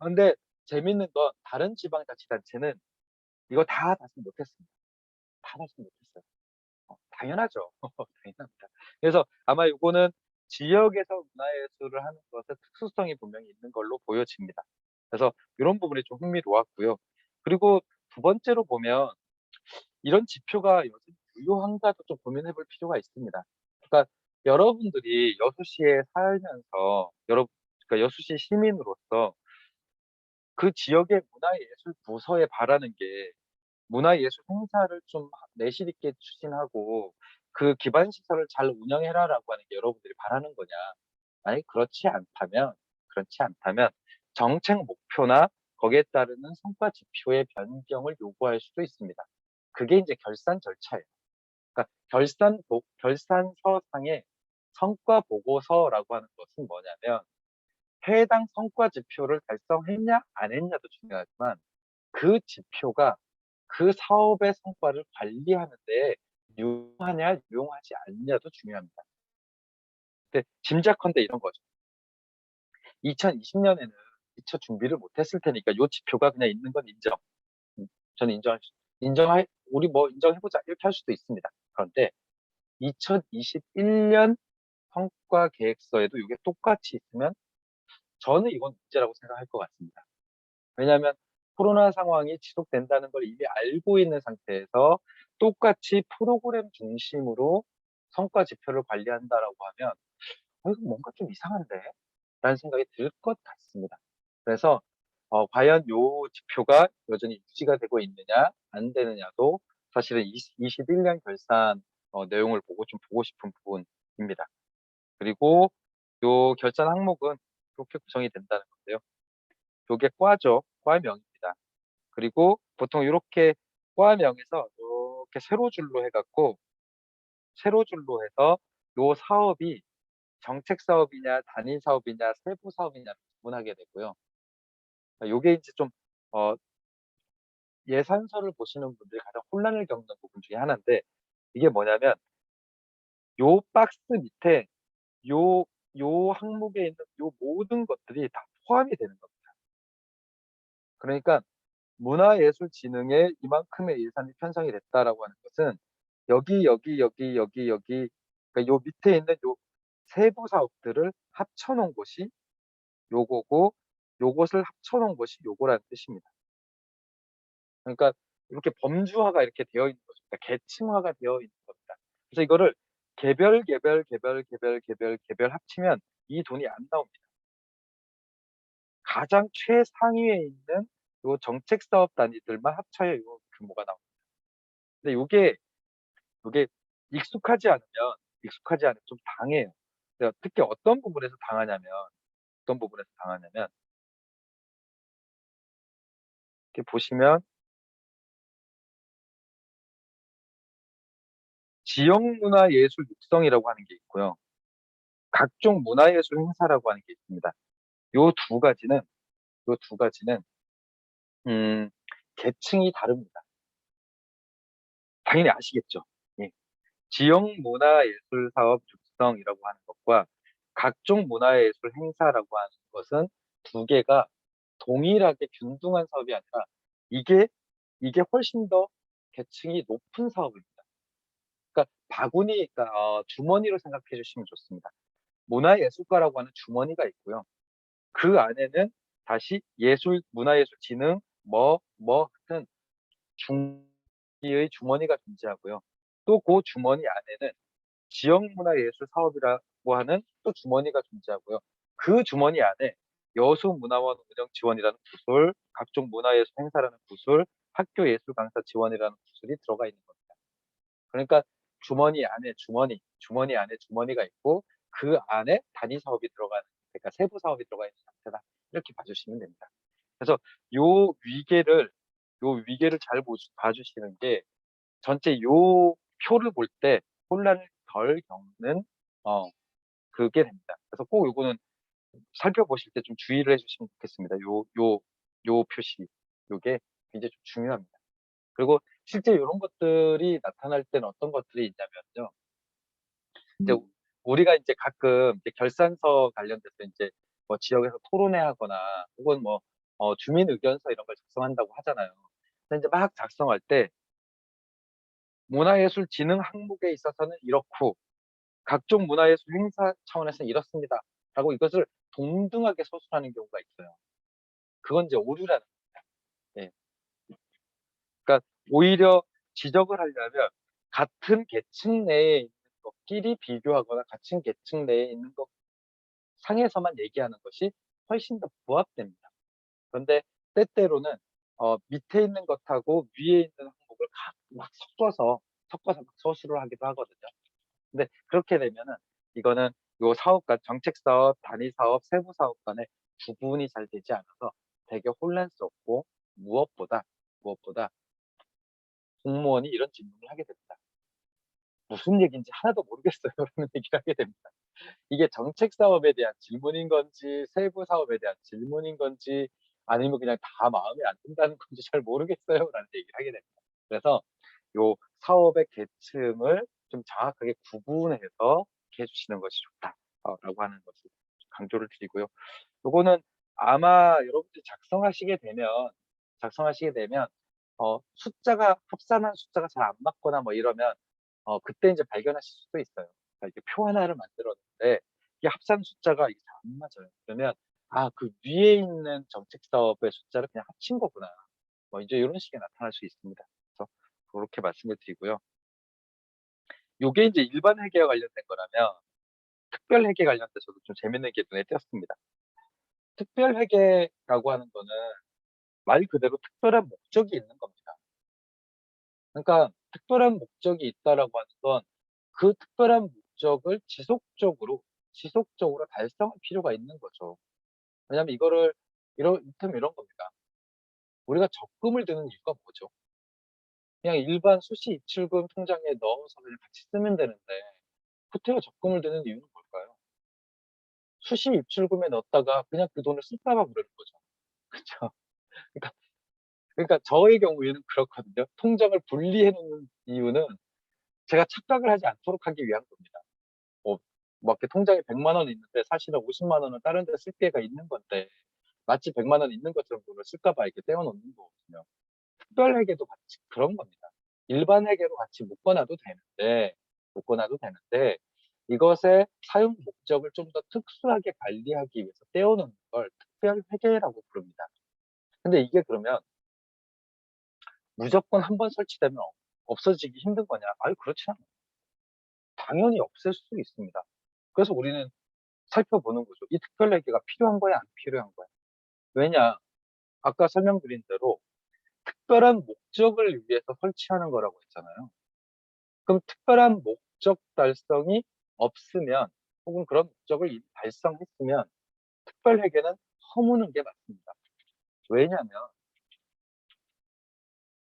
Speaker 1: 근데 재밌는 건 다른 지방자치단체는 이거 다 달성 못했습니다. 다 달성 못했어요. 당연하죠. 당연합니다. 그래서 아마 이거는 지역에서 문화예술을 하는 것에 특수성이 분명히 있는 걸로 보여집니다. 그래서 이런 부분이 좀 흥미로웠고요. 그리고 두 번째로 보면 이런 지표가 여전히 유효한가도 좀 고민해 볼 필요가 있습니다. 그러니까 여러분들이 여수시에 살면서 그러니까 여수시 시민으로서 그 지역의 문화예술 부서에 바라는 게 문화예술 행사를 좀 내실 있게 추진하고 그 기반 시설을 잘 운영해라라고 하는 게 여러분들이 바라는 거냐? 만약에 그렇지 않다면 정책 목표나 거기에 따르는 성과 지표의 변경을 요구할 수도 있습니다. 그게 이제 결산 절차예요. 그러니까 결산서상의 성과 보고서라고 하는 것은 뭐냐면 해당 성과 지표를 달성했냐 안 했냐도 중요하지만 그 지표가 그 사업의 성과를 관리하는 데 유용하냐 유용하지 않냐도 중요합니다. 근데 짐작컨대 이런 거죠. 2020년에는 미처 준비를 못했을 테니까 요 지표가 그냥 있는 건 인정. 저는 우리 뭐 인정해보자 이렇게 할 수도 있습니다. 그런데 2021년 성과 계획서에도 이게 똑같이 있으면 저는 이건 문제라고 생각할 것 같습니다. 왜냐하면 코로나 상황이 지속된다는 걸 이미 알고 있는 상태에서 똑같이 프로그램 중심으로 성과 지표를 관리한다라고 하면 이거 뭔가 좀 이상한데? 라는 생각이 들 것 같습니다. 그래서 과연 요 지표가 여전히 유지가 되고 있느냐 안 되느냐도 사실은 21년 결산 내용을 보고 좀 보고 싶은 부분입니다. 그리고 요 결산 항목은 이렇게 구성이 된다는 건데요. 요게 과죠. 과명입니다. 그리고 보통 이렇게 과명에서 이렇게 세로줄로 해갖고 세로줄로 해서 요 사업이 정책 사업이냐 단위 사업이냐 세부 사업이냐를 구분하게 되고요. 요게 이제 좀 어, 예산서를 보시는 분들이 가장 혼란을 겪는 부분 중에 하나인데 이게 뭐냐면 요 박스 밑에 요, 요 항목에 있는 요 모든 것들이 다 포함이 되는 겁니다. 그러니까 문화예술진흥에 이만큼의 예산이 편성이 됐다라고 하는 것은 여기 그러니까 요 밑에 있는 요 세부 사업들을 합쳐놓은 곳이 요거고 요것을 합쳐놓은 것이 요거라는 뜻입니다. 그러니까 이렇게 범주화가 이렇게 되어 있는 것입니다. 계층화가 되어 있는 겁니다. 그래서 이거를 개별 합치면 이 돈이 안 나옵니다. 가장 최상위에 있는 요 정책 사업 단위들만 합쳐야 요 규모가 나옵니다. 근데 요게 익숙하지 않으면 좀 당해요. 특히 어떤 부분에서 당하냐면 이렇게 보시면 지역문화예술 육성이라고 하는 게 있고요. 각종 문화예술 행사라고 하는 게 있습니다. 요 두 가지는 요 두 가지는 음, 계층이 다릅니다. 당연히 아시겠죠? 예. 지역 문화예술 사업 육성이라고 하는 것과 각종 문화예술 행사라고 하는 것은 두 개가 동일하게 균등한 사업이 아니라 이게 훨씬 더 계층이 높은 사업입니다. 그러니까 그러니까 주머니로 생각해 주시면 좋습니다. 문화예술과라고 하는 주머니가 있고요. 그 안에는 다시 문화예술 진흥, 같은 중기의 주머니가 존재하고요. 또 그 주머니 안에는 지역문화예술 사업이라고 하는 또 주머니가 존재하고요. 그 주머니 안에 여수문화원 운영 지원이라는 구술, 각종 문화예술 행사라는 구술, 학교 예술 강사 지원이라는 구술이 들어가 있는 겁니다. 그러니까 주머니 안에 주머니가 있고 그 안에 단위 사업이 들어가는, 그러니까 세부 사업이 들어가 있는 상태다. 이렇게 봐주시면 됩니다. 그래서 요 위계를 잘 봐주시는 게 전체 요 표를 볼 때 혼란을 덜 겪는 어 그게 됩니다. 그래서 꼭 요거는 살펴보실 때 좀 주의를 해주시면 좋겠습니다. 요 표시 요게 굉장히 좀 중요합니다. 그리고 실제 이런 것들이 나타날 때는 어떤 것들이 있냐면요. 이제
Speaker 2: 음.
Speaker 1: 우리가 이제 가끔 이제 결산서 관련돼서 이제 뭐 지역에서 토론회 하거나 혹은 뭐 주민 의견서 이런 걸 작성한다고 하잖아요. 근데 이제 막 작성할 때 문화예술 진흥 항목에 있어서는 이렇고 각종 문화예술 행사 차원에서는 이렇습니다. 라고 이것을 동등하게 서술하는 경우가 있어요. 그건 이제 오류라는 겁니다. 예. 그러니까 오히려 지적을 하려면 같은 계층 내에 있는 것끼리 비교하거나 같은 계층 내에 있는 것 상에서만 얘기하는 것이 훨씬 더 부합됩니다. 그런데 때때로는 밑에 있는 것하고 위에 있는 항목을 막 섞어서 막 서술을 하기도 하거든요. 근데 그렇게 되면은 이거는 요 사업 간 정책 사업, 단위 사업, 세부 사업 간의 구분이 잘 되지 않아서 되게 혼란스럽고 무엇보다 공무원이 이런 질문을 하게 됩니다. 무슨 얘기인지 하나도 모르겠어요. 라는 얘기를 하게 됩니다. 이게 정책 사업에 대한 질문인 건지 세부 사업에 대한 질문인 건지 아니면 그냥 다 마음에 안 든다는 건지 잘 모르겠어요라는 얘기를 하게 됩니다. 그래서 요 사업의 계층을 좀 정확하게 구분해서 이렇게 해주시는 것이 좋다라고 하는 것을 강조를 드리고요. 요거는 아마 여러분들이 작성하시게 되면 숫자가 합산한 숫자가 잘 안 맞거나 뭐 이러면 그때 이제 발견하실 수도 있어요. 그러니까 이렇게 표 하나를 만들었는데 이게 합산 숫자가 이게 잘 안 맞아요. 그러면 그 위에 있는 정책 사업의 숫자를 그냥 합친 거구나. 뭐 이제 이런 식의 나타날 수 있습니다. 그래서 그렇게 말씀을 드리고요. 요게 이제 일반 회계와 관련된 거라면 특별 회계 관련돼서도 좀 재밌는 게 눈에 띄었습니다. 특별 회계라고 하는 거는 말 그대로 특별한 목적이 있는 겁니다. 그러니까 특별한 목적이 있다라고 하는 건 그 특별한 목적을 지속적으로 달성할 필요가 있는 거죠. 왜냐하면 이를테면 이런 겁니다. 우리가 적금을 드는 이유가 뭐죠? 그냥 일반 수시 입출금 통장에 넣어서 그냥 같이 쓰면 되는데 구태여 적금을 드는 이유는 뭘까요? 수시 입출금에 넣었다가 그냥 그 돈을 쓸까 봐 그러는 거죠. 그쵸? 그러니까 저의 경우에는 그렇거든요. 통장을 분리해 놓는 이유는 제가 착각을 하지 않도록 하기 위한 겁니다. 뭐 이렇게 통장에 100만 원 있는데 사실은 50만 원은 다른 데 쓸 데가 있는 건데 마치 100만 원 있는 것처럼 돈을 쓸까 봐 이렇게 떼어 놓는 거거든요. 특별 회계도 마치 그런 겁니다. 일반 회계로 같이 묶어 놔도 되는데 이것의 사용 목적을 좀 더 특수하게 관리하기 위해서 떼어 놓는 걸 특별 회계라고 부릅니다. 근데 이게 그러면 무조건 한 번 설치되면 없어지기 힘든 거냐? 아니 그렇지 않아요. 당연히 없앨 수 있습니다. 그래서 우리는 살펴보는 거죠. 이 특별 회계가 필요한 거야, 안 필요한 거야? 왜냐? 아까 설명드린 대로 특별한 목적을 위해서 설치하는 거라고 했잖아요. 그럼 특별한 목적 달성이 없으면 혹은 그런 목적을 이미 달성했으면 특별 회계는 허무는 게 맞습니다. 왜냐하면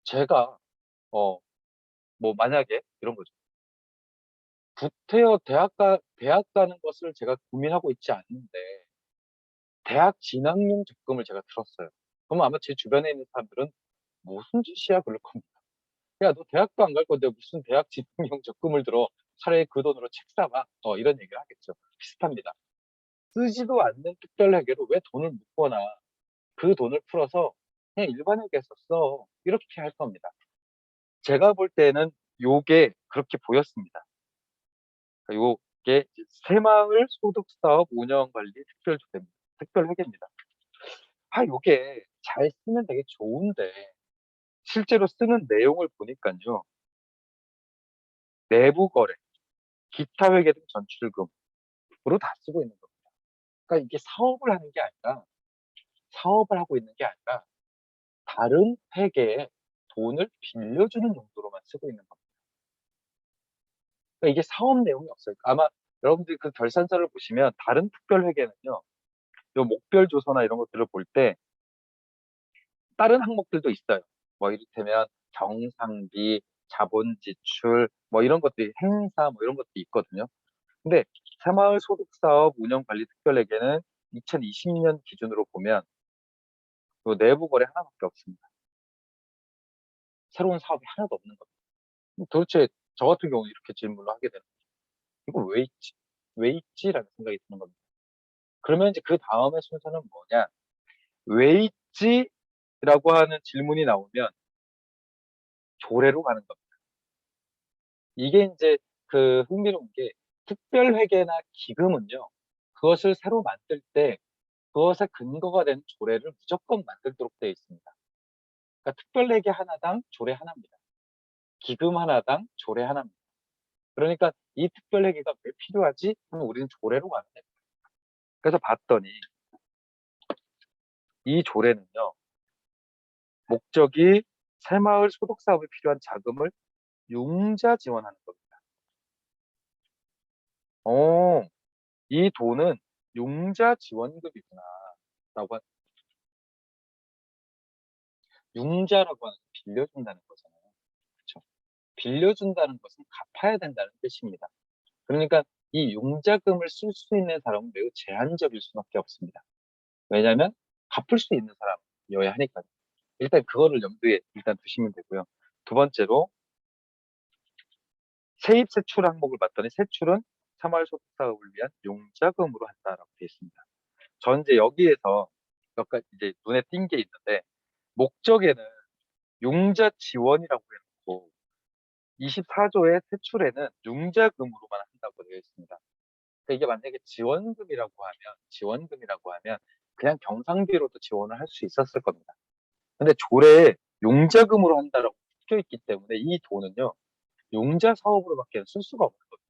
Speaker 1: 제가 만약에 이런 거죠. 구태여 대학 가는 것을 제가 고민하고 있지 않는데 대학 진학용 적금을 제가 들었어요. 그러면 아마 제 주변에 있는 사람들은 무슨 짓이야 그럴 겁니다. 야, 너 대학도 안 갈 건데 무슨 대학 진학용 적금을 들어. 차라리 그 돈으로 책 사봐. 이런 얘기를 하겠죠. 비슷합니다. 쓰지도 않는 특별 회계로 왜 돈을 묶거나 그 돈을 풀어서 그냥 일반 회계에서 써. 이렇게 할 겁니다. 제가 볼 때는 요게 그렇게 보였습니다. 요게 새마을 소득사업 운영관리 특별 회계입니다. 요게 잘 쓰면 되게 좋은데 실제로 쓰는 내용을 보니까요. 내부 거래, 기타 회계 등 전출금으로 다 쓰고 있는 겁니다. 그러니까 이게 사업을 하고 있는 게 아니라 다른 회계에 돈을 빌려주는 용도로만 쓰고 있는 겁니다. 그러니까 이게 사업 내용이 없어요. 아마 여러분들이 그 결산서를 보시면 다른 특별 회계는요. 요 목별 조서나 이런 것들을 볼 때 다른 항목들도 있어요. 뭐 이를테면 경상비, 자본 지출, 뭐 이런 것들이 행사 뭐 이런 것들이 있거든요. 근데 새마을 소득사업 운영관리특별회계는 2020년 기준으로 보면 요 내부 거래 하나밖에 없습니다. 새로운 사업이 하나도 없는 겁니다. 도대체 저 같은 경우는 이렇게 질문을 하게 되는 거죠. 이거 왜 있지? 왜 있지?라는 생각이 드는 겁니다. 그러면 이제 그 다음의 순서는 뭐냐? 왜 있지?라고 하는 질문이 나오면 조례로 가는 겁니다. 이게 이제 그 흥미로운 게 특별회계나 기금은요. 그것을 새로 만들 때 그것의 근거가 되는 조례를 무조건 만들도록 되어 있습니다. 그러니까 특별회계 하나당 조례 하나입니다. 기금 하나당 조례 하나입니다. 그러니까 이 특별회계가 왜 필요하지? 하면 우리는 조례로 가는 거예요. 그래서 봤더니 이 조례는요. 목적이 새마을 소득사업에 필요한 자금을 융자 지원하는 겁니다. 이 돈은 융자 지원금이구나. 융자라고 하는 게 빌려준다는 거잖아요. 그렇죠? 빌려준다는 것은 갚아야 된다는 뜻입니다. 그러니까 이 융자금을 쓸 수 있는 사람은 매우 제한적일 수밖에 없습니다. 왜냐하면 갚을 수 있는 사람이어야 하니까요. 일단 그거를 염두에 일단 두시면 되고요. 두 번째로 세입 세출 항목을 봤더니 세출은 새마을소득 사업을 위한 융자금으로 한다라고 되어 있습니다. 전 이제 여기에서 몇 가지 이제 눈에 띈 게 있는데 목적에는 융자 지원이라고 해놓고 24조의 세출에는 융자금으로만 한다고 되어 있습니다. 그러니까 이게 만약에 지원금이라고 하면 그냥 경상비로도 지원을 할 수 있었을 겁니다. 근데 조례에 용자금으로 한다라고 적혀 있기 때문에 이 돈은요, 용자 사업으로밖에 쓸 수가 없는 겁니다.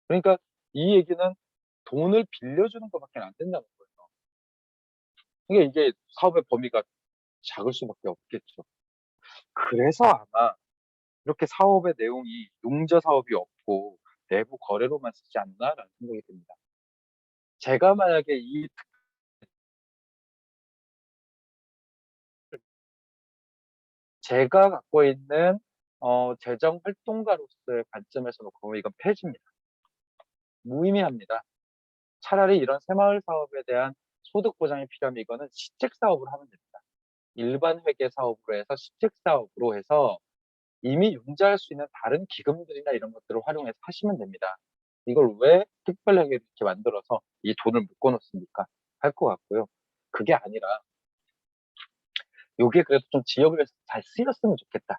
Speaker 1: 그러니까 이 얘기는 돈을 빌려주는 것밖에 안 된다는 거예요. 그러니까 이게 사업의 범위가 작을 수밖에 없겠죠. 그래서 아마 이렇게 사업의 내용이 용자 사업이 없고 내부 거래로만 쓰지 않나라는 생각이 듭니다. 제가 만약에 제가 갖고 있는 재정 활동가로서의 관점에서 놓고 이건 폐지입니다. 무의미합니다. 차라리 이런 새마을 사업에 대한 소득 보장이 필요하면 이거는 시책 사업으로 하면 됩니다. 일반 회계 사업으로 해서 시책 사업으로 해서 이미 융자할 수 있는 다른 기금들이나 이런 것들을 활용해서 하시면 됩니다. 이걸 왜 특별하게 이렇게 만들어서 이 돈을 묶어 놓습니까? 할 것 같고요. 그게 아니라 요게 그래도 좀 지역을 잘 쓰였으면 좋겠다.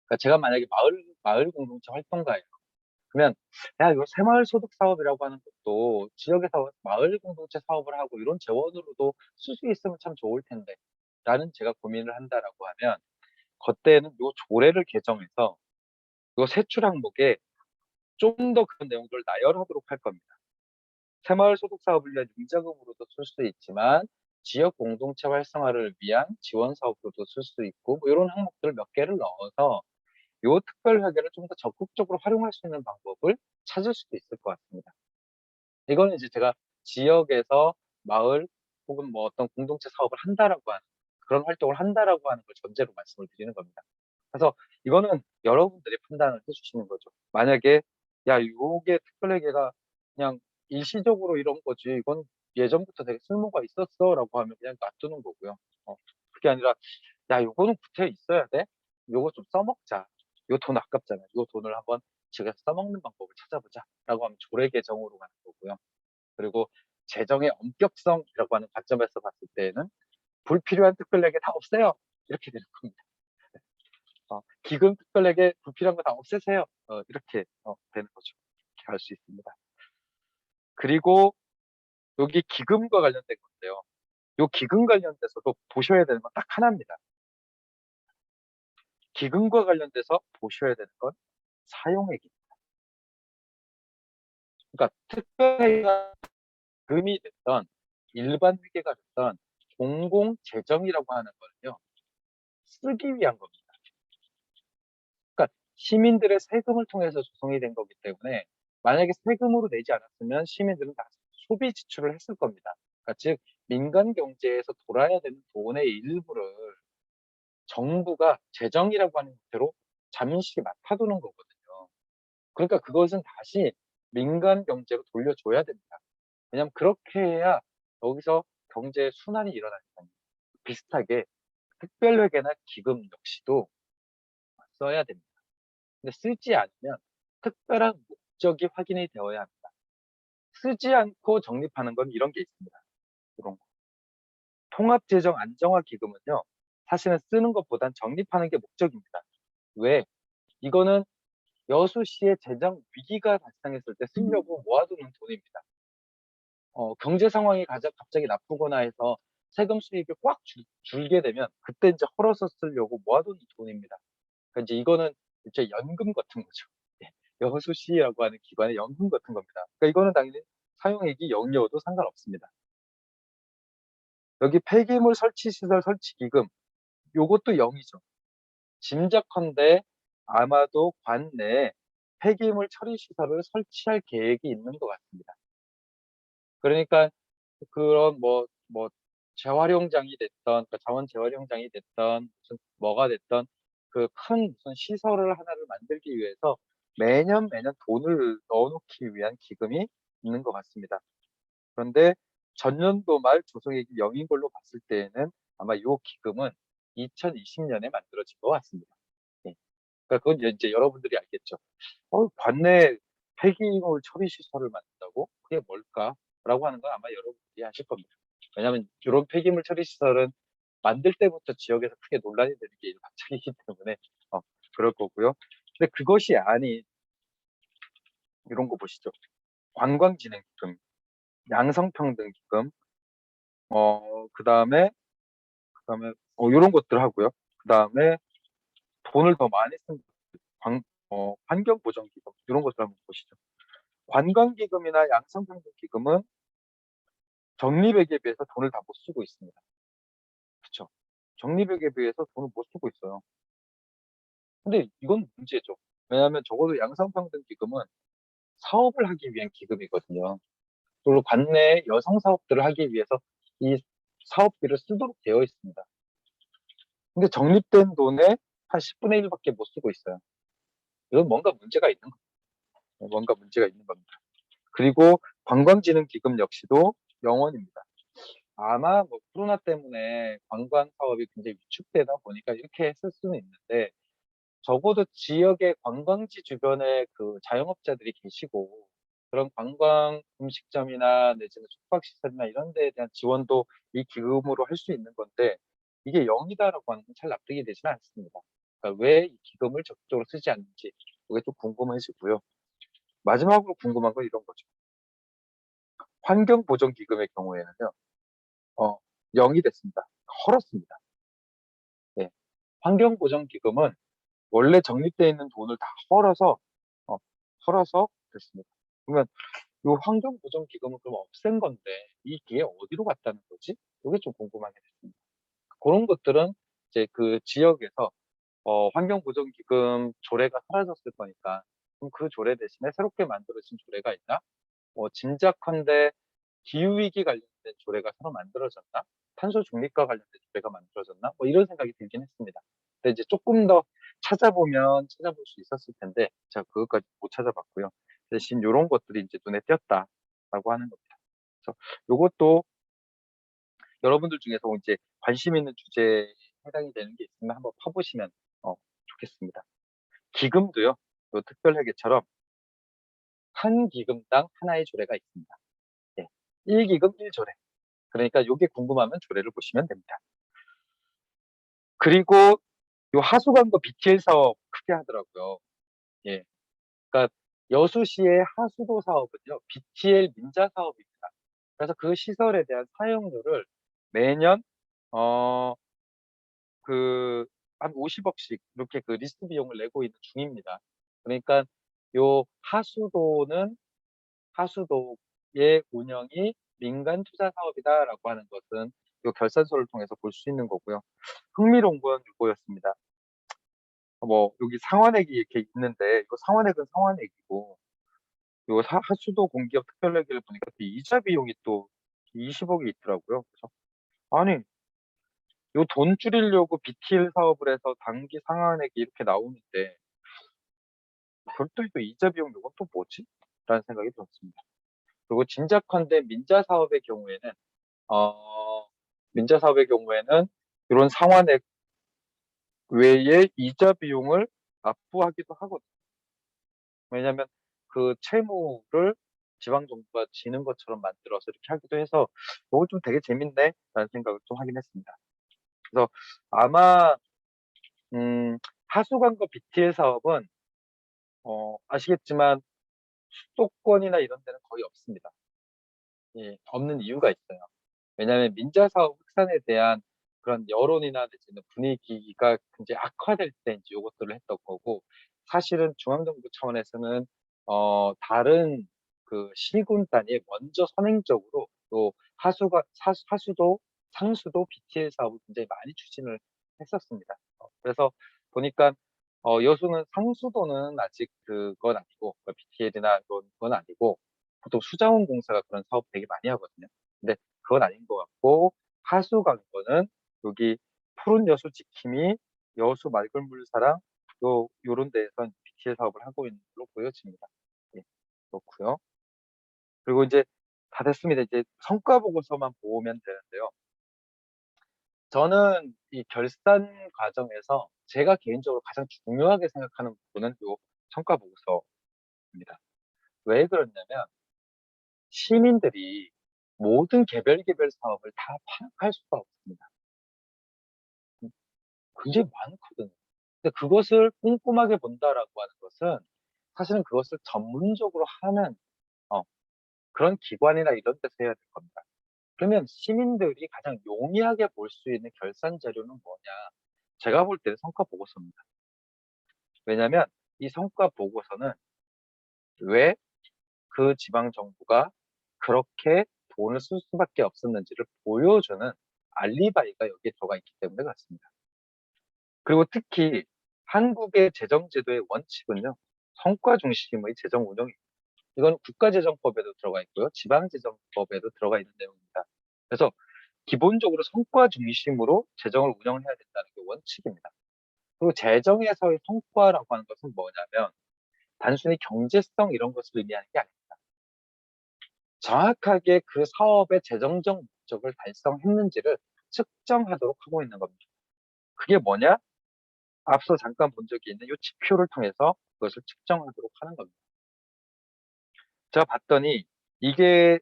Speaker 1: 그러니까 제가 만약에 마을 공동체 활동가예요. 그러면 야 이거 새마을 소득 사업이라고 하는 것도 지역에서 마을 공동체 사업을 하고 이런 재원으로도 쓸 수 있으면 참 좋을 텐데 라는 제가 고민을 한다라고 하면 그때는 요 조례를 개정해서 요 세출 항목에 좀 더 그런 내용들을 나열하도록 할 겁니다. 새마을 소득 사업을 위한 융자금으로도 쓸 수 있지만 지역 공동체 활성화를 위한 지원 사업으로도 쓸 수 있고 뭐 이런 항목들을 몇 개를 넣어서 요 특별 회계를 좀 더 적극적으로 활용할 수 있는 방법을 찾을 수도 있을 것 같습니다. 이거는 이제 제가 지역에서 마을 혹은 뭐 어떤 공동체 사업을 한다라고 하는 그런 활동을 한다라고 하는 걸 전제로 말씀을 드리는 겁니다. 그래서 이거는 여러분들이 판단을 해주시는 거죠. 만약에 야 요게 특별회계가 그냥 일시적으로 이런 거지 이건 예전부터 되게 쓸모가 있었어라고 하면 그냥 놔두는 거고요. 그게 아니라 야 요거는 구태에 있어야 돼. 요거 좀 써먹자. 요 돈 아깝잖아. 요 돈을 한번 지역에서 써먹는 방법을 찾아보자라고 하면 조례 개정으로 가는 거고요. 그리고 재정의 엄격성이라고 하는 관점에서 봤을 때에는 불필요한 특별회계 다 없애요. 이렇게 되는 겁니다. 기금 특별회계 불필요한 거 다 없애세요. 이렇게 되는 거죠. 이렇게 할 수 있습니다. 그리고 여기 기금과 관련된 건데요. 요 기금 관련돼서도 보셔야 되는 건 딱 하나입니다. 기금과 관련돼서 보셔야 되는 건 사용액입니다. 그러니까 특별회계가 금이 됐던 일반 회계가 됐던 공공재정이라고 하는 거는요. 쓰기 위한 겁니다. 그러니까 시민들의 세금을 통해서 조성이 된 거기 때문에 만약에 세금으로 내지 않았으면 시민들은 다 소비 지출을 했을 겁니다. 그러니까 즉 민간 경제에서 돌아야 되는 돈의 일부를 정부가 재정이라고 하는 형태로 잠시 맡아두는 거거든요. 그러니까 그것은 다시 민간 경제로 돌려줘야 됩니다. 왜냐하면 그렇게 해야 여기서 경제 순환이 일어나니까요. 비슷하게 특별회계나 기금 역시도 써야 됩니다. 근데 쓰지 않으면 특별한 목적이 확인이 되어야 합니다. 쓰지 않고 적립하는 건 이런 게 있습니다. 이런 거. 통합재정 안정화 기금은요. 사실은 쓰는 것보단 적립하는 게 목적입니다. 왜? 이거는 여수시의 재정 위기가 발생했을 때 쓰려고 모아두는 돈입니다. 경제 상황이 갑자기 나쁘거나 해서 세금 수입이 꽉 줄게 되면 그때 이제 헐어서 쓰려고 모아두는 돈입니다. 그러니까 이제 이거는 일종의 연금 같은 거죠. 예. 여수시라고 하는 기관의 연금 같은 겁니다. 그러니까 이거는 당연히 사용액이 0이어도 상관없습니다. 여기 폐기물 설치시설 설치기금 요것도 0이죠. 짐작컨대 아마도 관내에 폐기물 처리 시설을 설치할 계획이 있는 것 같습니다. 그러니까 그런 재활용장이 됐던, 그러니까 자원 재활용장이 됐던, 무슨 뭐가 됐던 그 큰 무슨 시설을 하나를 만들기 위해서 매년 돈을 넣어놓기 위한 기금이 있는 것 같습니다. 그런데 전년도 말 조성액이 0인 걸로 봤을 때에는 아마 이 기금은 2020년에 만들어진 것 같습니다. 예. 그러니까 그건 이제 여러분들이 알겠죠. 관내 폐기물 처리 시설을 만든다고? 그게 뭘까?라고 하는 건 아마 여러분들이 아실 겁니다. 왜냐하면 이런 폐기물 처리 시설은 만들 때부터 지역에서 크게 논란이 되는 게 일반적이기 때문에 그럴 거고요. 근데 그것이 아닌 이런 거 보시죠. 관광진흥기금, 양성평등기금, 그다음에 이런 것들 하고요. 그다음에 돈을 더 많이 쓴 환경보전기금 이런 것들 한번 보시죠. 관광기금이나 양성평등기금은 적립액에 비해서 돈을 다 못 쓰고 있습니다. 그렇죠? 적립액에 비해서 돈을 못 쓰고 있어요. 근데 이건 문제죠. 왜냐하면 적어도 양성평등기금은 사업을 하기 위한 기금이거든요. 그리고 관내 여성 사업들을 하기 위해서 이 사업비를 쓰도록 되어 있습니다. 근데 적립된 돈의 한 10분의 1밖에 못 쓰고 있어요. 이건 뭔가 문제가 있는 겁니다. 뭔가 문제가 있는 겁니다. 그리고 관광진흥기금 역시도 0원입니다. 아마 뭐 코로나 때문에 관광 사업이 굉장히 위축되다 보니까 이렇게 했을 수는 있는데 적어도 지역의 관광지 주변에 그 자영업자들이 계시고 그런 관광 음식점이나 내지는 숙박시설이나 이런 데에 대한 지원도 이 기금으로 할 수 있는 건데 이게 0이다라고 하는 건 잘 납득이 되지는 않습니다. 그러니까 왜 이 기금을 적극적으로 쓰지 않는지 그게 좀 궁금해지고요. 마지막으로 궁금한 건 이런 거죠. 환경보전기금의 경우에는요. 0이 됐습니다. 헐었습니다. 예. 환경보전기금은 원래 적립되어 있는 돈을 다 어, 헐어서 됐습니다. 그러면 이 환경보전기금은 그럼 없앤 건데 이게 어디로 갔다는 거지? 이게 좀 궁금하게 됐습니다. 그런 것들은 이제 그 지역에서 환경보전기금 조례가 사라졌을 거니까 그럼 그 조례 대신에 새롭게 만들어진 조례가 있나? 짐작컨대 기후위기 관련된 조례가 새로 만들어졌나? 탄소 중립과 관련된 조례가 만들어졌나? 이런 생각이 들긴 했습니다. 근데 이제 조금 더 찾아보면 찾아볼 수 있었을 텐데, 제가 그것까지 못 찾아봤고요. 대신 이런 것들이 이제 눈에 띄었다라고 하는 겁니다. 그래서 이것도 여러분들 중에서 이제 관심 있는 주제에 해당이 되는 게 있으면 한번 파보시면 좋겠습니다. 기금도요, 요 특별회계처럼 한 기금당 하나의 조례가 있습니다. 예. 1기금 1조례. 그러니까 이게 궁금하면 조례를 보시면 됩니다. 그리고 요 하수관과 BTL 사업 크게 하더라고요. 예. 그러니까 여수시의 하수도 사업은요, BTL 민자 사업입니다. 그래서 그 시설에 대한 사용료를 매년 한 50억씩 이렇게 그 리스트 비용을 내고 있는 중입니다. 그러니까 요 하수도의 운영이 민간 투자 사업이다라고 하는 것은 요 결산서를 통해서 볼 수 있는 거고요. 흥미로운 건 이거였습니다. 여기 상환액이 이렇게 있는데 이거 상환액은 상환액이고 요 하수도 공기업 특별회계를 보니까 또 이자 비용이 또 20억이 있더라고요. 그래서 아니 요 돈 줄이려고 BTL 사업을 해서 단기 상환액이 이렇게 나오는데 별도의 또 이자 비용 이건 또 뭐지? 라는 생각이 들었습니다. 그리고 짐작컨대 어, 민자 사업의 경우에는 이런 상환액 외에 이자 비용을 납부하기도 하거든요. 왜냐하면 그 채무를 지방 정부가 지는 것처럼 만들어서 이렇게 하기도 해서 이거 좀 되게 재밌네라는 생각을 좀 하긴 했습니다. 그래서 아마 하수관과 BTL 사업은 아시겠지만 수도권이나 이런 데는 거의 없습니다. 예, 없는 이유가 있어요. 왜냐하면 민자 사업 확산에 대한 그런 여론이나 내지는 분위기가 굉장히 악화될 때 이제 요것들을 했던 거고 사실은 중앙정부 차원에서는 다른 그 시군단이 먼저 선행적으로 또 하수도 상수도 BTL 사업을 굉장히 많이 추진을 했었습니다. 그래서 보니까 여수는 상수도는 아직 그건 아니고 BTL이나 그건 아니고 보통 수자원공사가 그런 사업 되게 많이 하거든요. 근데 그건 아닌 것 같고 하수관고는 여기 푸른 여수 지킴이 여수 맑은 물사랑 요런 데에서 BTL 사업을 하고 있는 걸로 보여집니다. 예, 그렇고요. 그리고 이제 다 됐습니다. 이제 성과 보고서만 보면 되는데요. 저는 이 결산 과정에서 제가 개인적으로 가장 중요하게 생각하는 부분은 요 성과 보고서입니다. 왜 그러냐면 시민들이 모든 개별 사업을 다 파악할 수가 없습니다. 굉장히 많거든요. 근데 그것을 꼼꼼하게 본다라고 하는 것은 사실은 그것을 전문적으로 하는 어, 그런 기관이나 이런 데서 해야 될 겁니다. 그러면 시민들이 가장 용이하게 볼 수 있는 결산 자료는 뭐냐? 제가 볼 때는 성과 보고서입니다. 왜냐하면 이 성과 보고서는 왜 그 지방 정부가 그렇게 돈을 쓸 수밖에 없었는지를 보여주는 알리바이가 여기에 들어가 있기 때문에 그렇습니다. 그리고 특히 한국의 재정제도의 원칙은요, 성과 중심의 재정 운영입니다. 이건 국가재정법에도 들어가 있고요, 지방재정법에도 들어가 있는 내용입니다. 그래서 기본적으로 성과 중심으로 재정을 운영을 해야 된다는 게 원칙입니다. 그리고 재정에서의 성과라고 하는 것은 뭐냐면 단순히 경제성 이런 것을 의미하는 게 아닙니다. 정확하게 그 사업의 재정적 목적을 달성했는지를 측정하도록 하고 있는 겁니다. 그게 뭐냐? 앞서 잠깐 본 적이 있는 이 지표를 통해서 그것을 측정하도록 하는 겁니다. 제가 봤더니 이게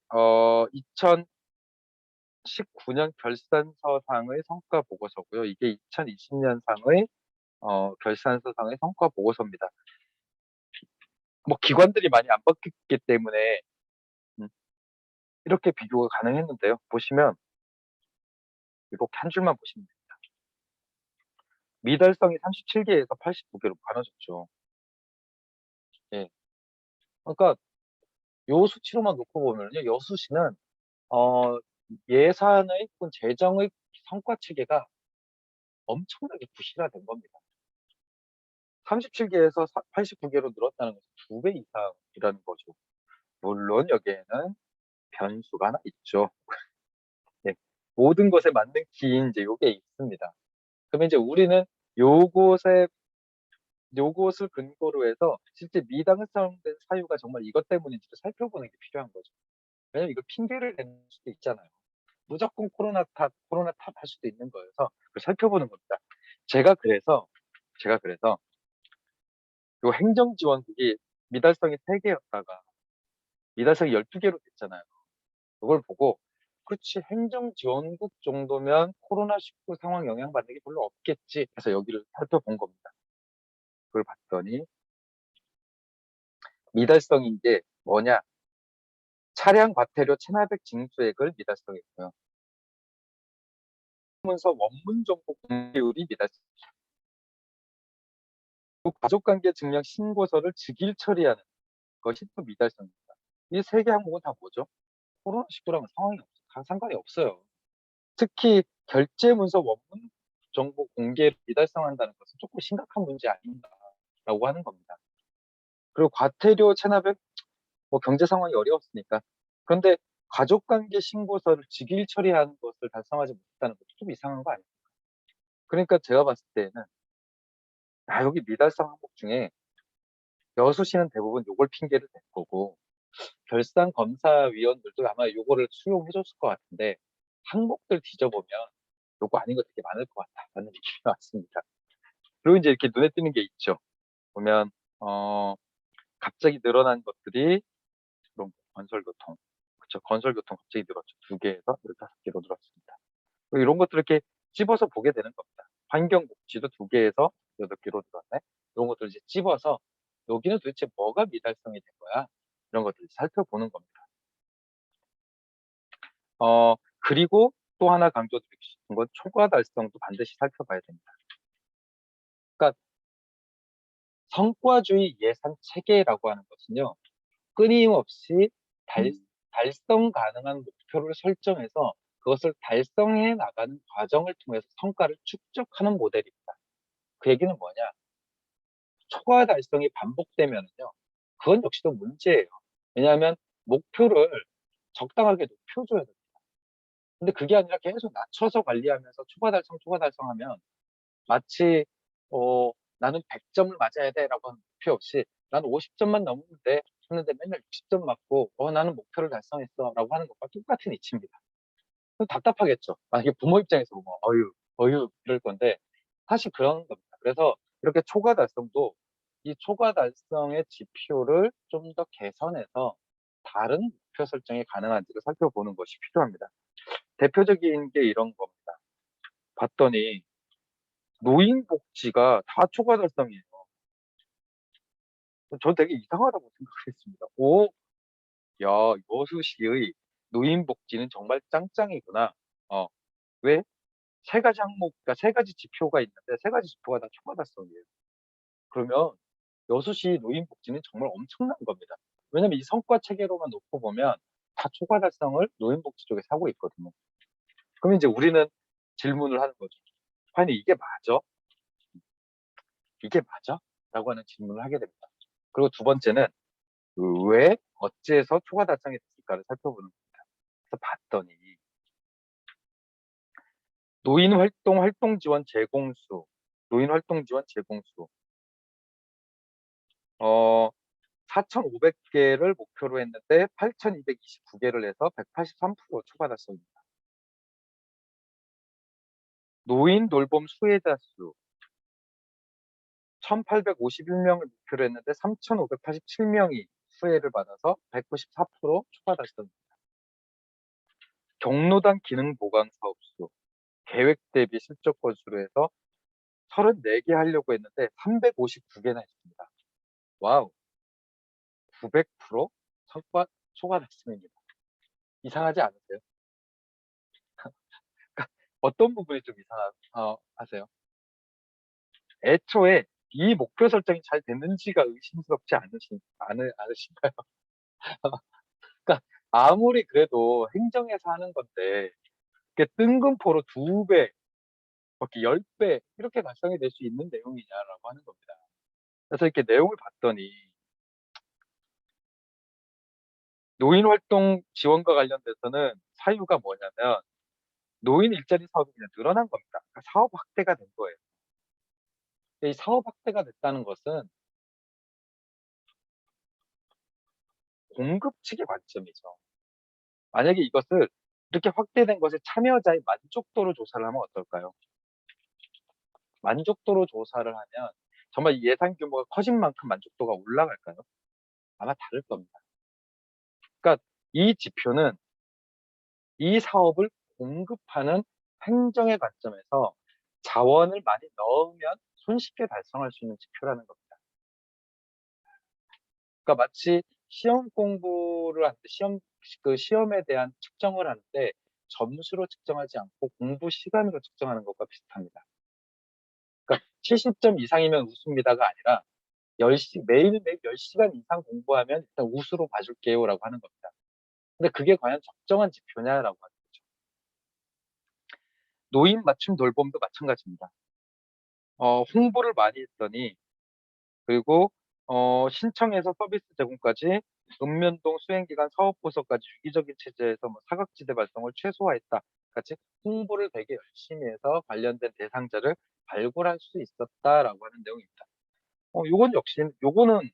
Speaker 1: 2019년 결산서상의 성과 보고서고요. 이게 2020년상의 결산서상의 성과 보고서입니다. 뭐 기관들이 많이 안 바뀌기 때문에 음, 이렇게 비교가 가능했는데요. 보시면 이렇게 한 줄만 보시면 됩니다. 미달성이 37개에서 89개로 많아졌죠. 예. 그러니까 요 수치로만 놓고 보면요, 여수시는 예산의 혹은 재정의 성과 체계가 엄청나게 부실화된 겁니다. 37개에서 89개로 늘었다는 것은 2배 이상이라는 거죠. 물론 여기에는 변수가 하나 있죠. 예. 모든 것에 맞는 기인제 요게 있습니다. 그러면 이제 우리는 요것에 요것을 근거로 해서 실제 미당성된 사유가 정말 이것 때문인지를 살펴보는 게 필요한 거죠. 왜냐면 이걸 핑계를 대는 수도 있잖아요. 무조건 코로나 탓 할 수도 있는 거여서 그걸 살펴보는 겁니다. 제가 그래서 요 행정지원국이 미달성이 3개였다가 미달성이 12개로 됐잖아요. 그걸 보고 그렇지 행정지원국 정도면 코로나19 상황 영향받는 게 별로 없겠지 해서 여기를 살펴본 겁니다. 그걸 봤더니 미달성인 게 뭐냐? 차량 과태료 1,400 징수액을 미달성했고요. 문서 원문 정보 공개율이 미달성. 가족관계 증명 신고서를 즉일 처리하는 것이 또 미달성입니다. 이 3개 항목은 다 뭐죠? 코로나19랑은 상관이 없어요. 특히 결제 문서 원문 정보 공개를 미달성한다는 것은 조금 심각한 문제 아닌가라고 하는 겁니다. 그리고 과태료 1,400, 뭐 경제 상황이 어려웠으니까. 그런데 가족관계 신고서를 직일 처리하는 것을 달성하지 못했다는 것도 좀 이상한 거 아닙니까? 그러니까 제가 봤을 때는 여기 미달성 항목 중에 여수시는 대부분 요걸 핑계를 댈 거고 결산검사위원들도 아마 요거를 수용해 줬을 것 같은데 항목들 뒤져보면 요거 아닌 거 되게 많을 것 같다라는 느낌이 왔습니다. 그리고 이제 이렇게 눈에 띄는 게 있죠. 보면 갑자기 늘어난 것들이 그런 건설교통, 그쵸? 건설교통 갑자기 늘었죠. 2개에서 15개로 늘었습니다. 이런 것들 이렇게 찝어서 보게 되는 겁니다. 환경복지도 2개에서 8개로 늘었네. 이런 것들 이제 찝어서 여기는 도대체 뭐가 미달성이 된 거야? 이런 것들을 살펴보는 겁니다. 그리고 또 하나 강조드리고 싶은 건 초과 달성도 반드시 살펴봐야 됩니다. 그러니까 성과주의 예산 체계라고 하는 것은요, 끊임없이 달성 가능한 목표를 설정해서 그것을 달성해 나가는 과정을 통해서 성과를 축적하는 모델입니다. 그 얘기는 뭐냐? 초과 달성이 반복되면요, 그건 역시도 문제예요. 왜냐하면 목표를 적당하게 높여줘야 됩니다. 근데 그게 아니라 계속 낮춰서 관리하면서 초과 달성하면 마치 나는 100점을 맞아야 돼라고 하는 목표 없이 나는 50점만 넘으면 돼 했는데 맨날 60점 맞고 나는 목표를 달성했어라고 하는 것과 똑같은 이치입니다. 그럼 답답하겠죠. 만약에 부모 입장에서 보면 어휴 이럴 건데 사실 그런 겁니다. 그래서 이렇게 초과 달성도 이 초과 달성의 지표를 좀 더 개선해서 다른 목표 설정이 가능한지를 살펴보는 것이 필요합니다. 대표적인 게 이런 겁니다. 봤더니 노인복지가 다 초과 달성이에요. 저 되게 이상하다고 생각했습니다. 야, 여수시의 노인복지는 정말 짱짱이구나. 왜? 세 가지 항목, 그러니까 세 가지 지표가 있는데 세 가지 지표가 다 초과 달성이에요. 그러면 여수시 노인복지는 정말 엄청난 겁니다. 왜냐면 이 성과 체계로만 놓고 보면 다 초과 달성을 노인복지 쪽에 사고 있거든요. 그럼 이제 우리는 질문을 하는 거죠. 과연 이게 맞아? 이게 맞아? 라고 하는 질문을 하게 됩니다. 그리고 두 번째는 왜, 어찌해서 초과 달성이 됐을까를 살펴보는 겁니다. 그래서 봤더니 활동 지원 제공수, 노인 활동 지원 제공수, 어, 4,500개를 목표로 했는데 8,229개를 해서 183% 초과 달성입니다. 노인 돌봄 수혜자 수 1,851명을 목표로 했는데 3,587명이 수혜를 받아서 194% 초과 달성입니다. 경로당 기능 보강 사업 수 계획 대비 실적 건수로 해서 34개 하려고 했는데 359개나 했습니다. 와우, 900% 성과 초과 달성입니다. 이상하지 않으세요? 어떤 부분이 좀 이상하세요? 애초에 이 목표 설정이 잘 됐는지가 의심스럽지 않으신가요? 그러니까 아무리 그래도 행정에서 하는 건데 이게 뜬금포로 2배, 이렇게 10배 이렇게 달성이 될 수 있는 내용이냐라고 하는 겁니다. 그래서 이렇게 내용을 봤더니 노인활동 지원과 관련돼서는 사유가 뭐냐면 노인 일자리 사업이 그냥 늘어난 겁니다. 그러니까 사업 확대가 된 거예요. 이 사업 확대가 됐다는 것은 공급 측의 관점이죠. 만약에 이것을 이렇게 확대된 것에 참여자의 만족도로 조사를 하면 어떨까요? 만족도로 조사를 하면 정말 예산 규모가 커진 만큼 만족도가 올라갈까요? 아마 다를 겁니다. 그러니까 이 지표는 이 사업을 공급하는 행정의 관점에서 자원을 많이 넣으면 손쉽게 달성할 수 있는 지표라는 겁니다. 그러니까 마치 시험 공부를 하는데 시험에 대한 측정을 하는데 점수로 측정하지 않고 공부 시간으로 측정하는 것과 비슷합니다. 그러니까 70점 이상이면 우수입니다가 아니라 매일매일 10시간 이상 공부하면 일단 우수로 봐줄게요라고 하는 겁니다. 근데 그게 과연 적정한 지표냐라고 하는 거죠. 노인 맞춤 돌봄도 마찬가지입니다. 홍보를 많이 했더니 그리고 신청해서 서비스 제공까지 읍면동 수행기간 사업보고서까지 유기적인 체제에서 사각지대 발송을 최소화했다. 같이 홍보를 되게 열심히 해서 관련된 대상자를 발굴할 수 있었다라고 하는 내용입니다. 요거는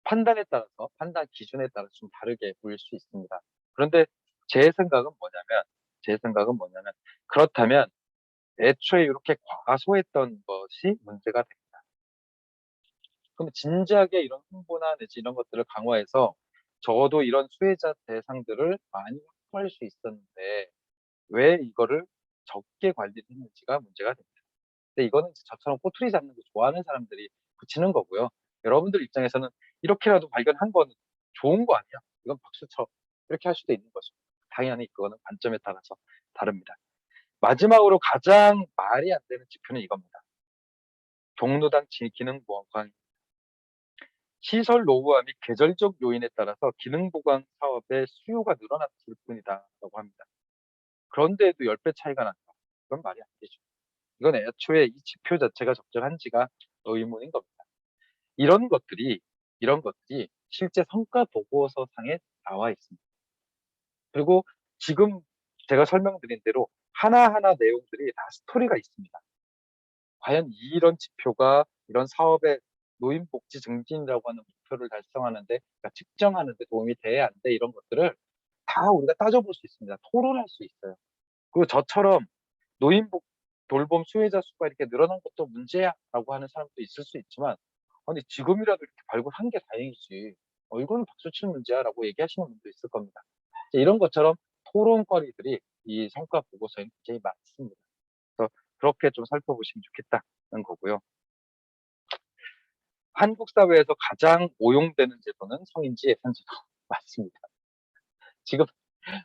Speaker 1: 판단 기준에 따라서 좀 다르게 보일 수 있습니다. 그런데 제 생각은 뭐냐면 그렇다면 애초에 이렇게 과소했던 것이 문제가 됩니다. 그럼 진지하게 이런 홍보나 내지 이런 것들을 강화해서 적어도 이런 수혜자 대상들을 많이 확보할 수 있었는데 왜 이거를 적게 관리를 했는지가 문제가 됩니다. 근데 이거는 저처럼 꼬투리 잡는 거 좋아하는 사람들이 붙이는 거고요. 여러분들 입장에서는 이렇게라도 발견한 건 좋은 거 아니야? 이건 박수 쳐. 이렇게 할 수도 있는 거죠. 당연히 그거는 관점에 따라서 다릅니다. 마지막으로 가장 말이 안 되는 지표는 이겁니다. 경로당 기능 보강 시설 노후화 및 계절적 요인에 따라서 기능 보강 사업의 수요가 늘어났을 뿐이다라고 합니다. 그런데도 10배 차이가 난다. 그건 말이 안 되죠. 이건 애초에 이 지표 자체가 적절한지가 의문인 겁니다. 이런 것들이 실제 성과 보고서 상에 나와 있습니다. 그리고 지금 제가 설명드린 대로 하나하나 내용들이 다 스토리가 있습니다. 과연 이런 지표가 이런 사업의 노인복지 증진이라고 하는 목표를 달성하는 데, 그러니까 측정하는 데 도움이 돼, 안 돼, 이런 것들을 다 우리가 따져볼 수 있습니다. 토론할 수 있어요. 그리고 저처럼 노인복 돌봄 수혜자 수가 이렇게 늘어난 것도 문제야라고 하는 사람도 있을 수 있지만, 아니 지금이라도 이렇게 발굴한 게 다행이지. 이거는 박수 칠 문제야라고 얘기하시는 분도 있을 겁니다. 이런 것처럼 토론거리들이 이 성과 보고서에 굉장히 많습니다. 그래서 그렇게 좀 살펴보시면 좋겠다는 거고요. 한국 사회에서 가장 오용되는 제도는 성인지 예산제도 맞습니다. 지금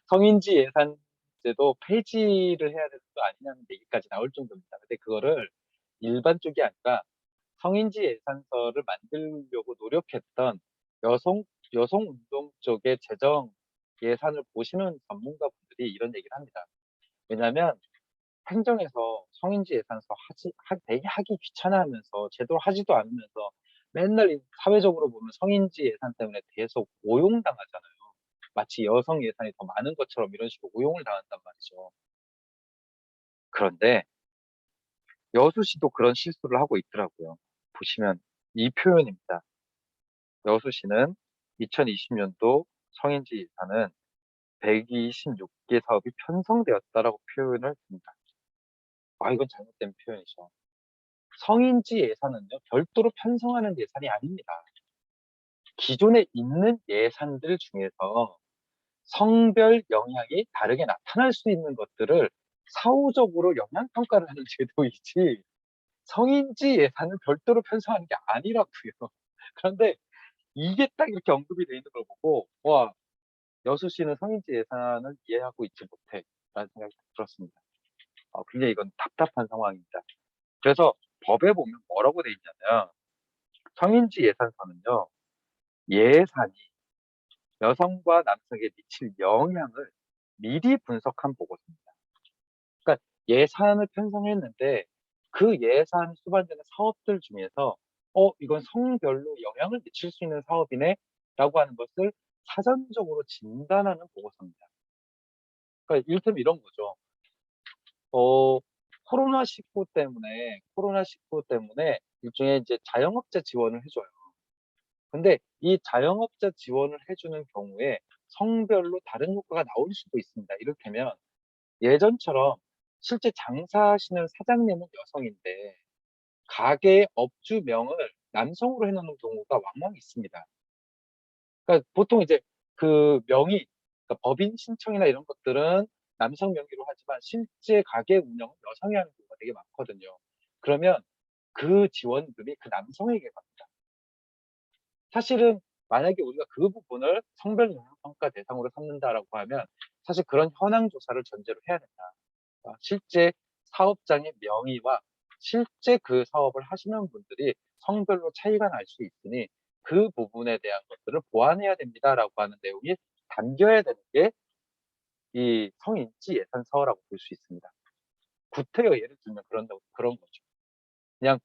Speaker 1: 성인지 예산제도 폐지를 해야 되는 거 아니냐는 얘기까지 나올 정도입니다. 근데 그거를 일반 쪽이 아니라 성인지 예산서를 만들려고 노력했던 여성 운동 쪽의 재정 예산을 보시는 전문가분들이 이런 얘기를 합니다. 왜냐하면 행정에서 성인지 예산서 되게 하기 귀찮아하면서 제대로 하지도 않으면서 맨날 사회적으로 보면 성인지 예산 때문에 계속 오용당하잖아요. 마치 여성 예산이 더 많은 것처럼 이런 식으로 오용을 당한단 말이죠. 그런데 여수시도 그런 실수를 하고 있더라고요. 보시면 이 표현입니다. 여수시는 2020년도 성인지 예산은 126개 사업이 편성되었다라고 표현을 했습니다. 이건 잘못된 표현이죠. 성인지 예산은요, 별도로 편성하는 예산이 아닙니다. 기존에 있는 예산들 중에서 성별 영향이 다르게 나타날 수 있는 것들을 사후적으로 영향평가를 하는 제도이지, 성인지 예산을 별도로 편성하는 게 아니라고요. 그런데 이게 딱 이렇게 언급이 돼 있는 걸 보고, 와, 여수시는 성인지 예산을 이해하고 있지 못해 라는 생각이 들었습니다. 굉장히 이건 답답한 상황입니다. 그래서 법에 보면 뭐라고 돼 있냐면, 성인지 예산서는요, 예산이 여성과 남성에게 미칠 영향을 미리 분석한 보고서입니다. 그러니까 예산을 편성했는데 그 예산이 수반되는 사업들 중에서 이건 성별로 영향을 미칠 수 있는 사업이네 라고 하는 것을 사전적으로 진단하는 보고서입니다. 그러니까 이를테면 이런 거죠. 어, 코로나19 때문에 일종의 이제 자영업자 지원을 해줘요. 근데 이 자영업자 지원을 해주는 경우에 성별로 다른 효과가 나올 수도 있습니다. 이를테면 예전처럼 실제 장사하시는 사장님은 여성인데 가게 업주명을 남성으로 해놓는 경우가 왕왕 있습니다. 그러니까 보통 이제 그 명의, 그러니까 법인 신청이나 이런 것들은 남성 명의로 하지만 실제 가게 운영은 여성이 하는 경우가 되게 많거든요. 그러면 그 지원금이 그 남성에게 갑니다. 사실은 만약에 우리가 그 부분을 성별 영향평가 대상으로 삼는다라고 하면 사실 그런 현황 조사를 전제로 해야 된다. 실제 사업장의 명의와 실제 그 사업을 하시는 분들이 성별로 차이가 날 수 있으니 그 부분에 대한 것들을 보완해야 됩니다라고 하는 내용이 담겨야 되는 게 이 성인지 예산서라고 볼 수 있습니다. 구태여 예를 들면 그런 거죠. 그냥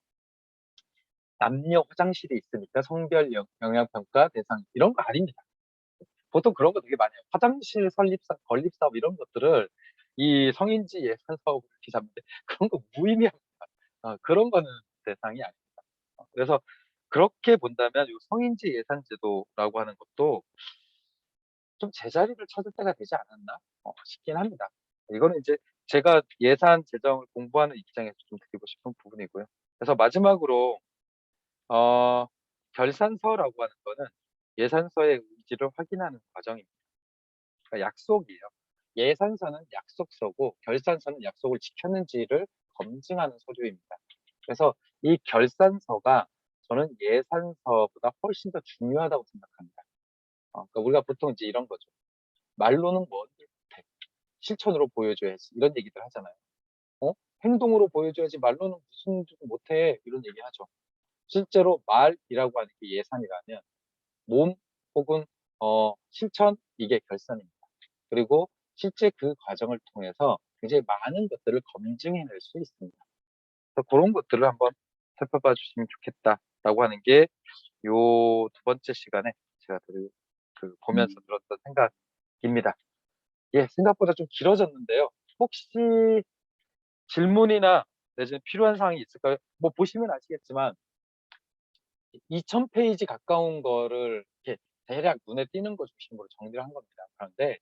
Speaker 1: 남녀 화장실이 있으니까 성별 영향평가 대상 이런 거 아닙니다. 보통 그런 거 되게 많이 해요. 화장실 건립사업 이런 것들을 이 성인지 예산 사업으로 이렇게 잡는데 그런 거 무의미합니다. 그런 거는 대상이 아닙니다. 그래서 그렇게 본다면 이 성인지 예산 제도라고 하는 것도 좀 제자리를 찾을 때가 되지 않았나 싶긴 합니다. 이거는 이제 제가 예산 재정을 공부하는 입장에서 좀 드리고 싶은 부분이고요. 그래서 마지막으로 어, 결산서라고 하는 거는 예산서의 의지를 확인하는 과정입니다. 그러니까 약속이에요. 예산서는 약속서고 결산서는 약속을 지켰는지를 검증하는 서류입니다. 그래서 이 결산서가 저는 예산서보다 훨씬 더 중요하다고 생각합니다. 그러니까 우리가 보통 이제 이런 거죠. 말로는 뭔들 못해. 실천으로 보여줘야지. 이런 얘기들 하잖아요. 행동으로 보여줘야지 말로는 무슨 못해. 이런 얘기 하죠. 실제로 말이라고 하는 게 예산이라면 몸 혹은 실천 이게 결산입니다. 그리고 실제 그 과정을 통해서 굉장히 많은 것들을 검증해낼 수 있습니다. 그래서 그런 것들을 한번 살펴봐 주시면 좋겠다라고 하는 게 요 두 번째 시간에 제가 보면서 들었던 생각입니다. 예, 생각보다 좀 길어졌는데요. 혹시 질문이나 내지는 필요한 사항이 있을까요? 뭐 보시면 아시겠지만 2000페이지 가까운 거를 이렇게 대략 눈에 띄는 거 중심으로 정리를 한 겁니다. 그런데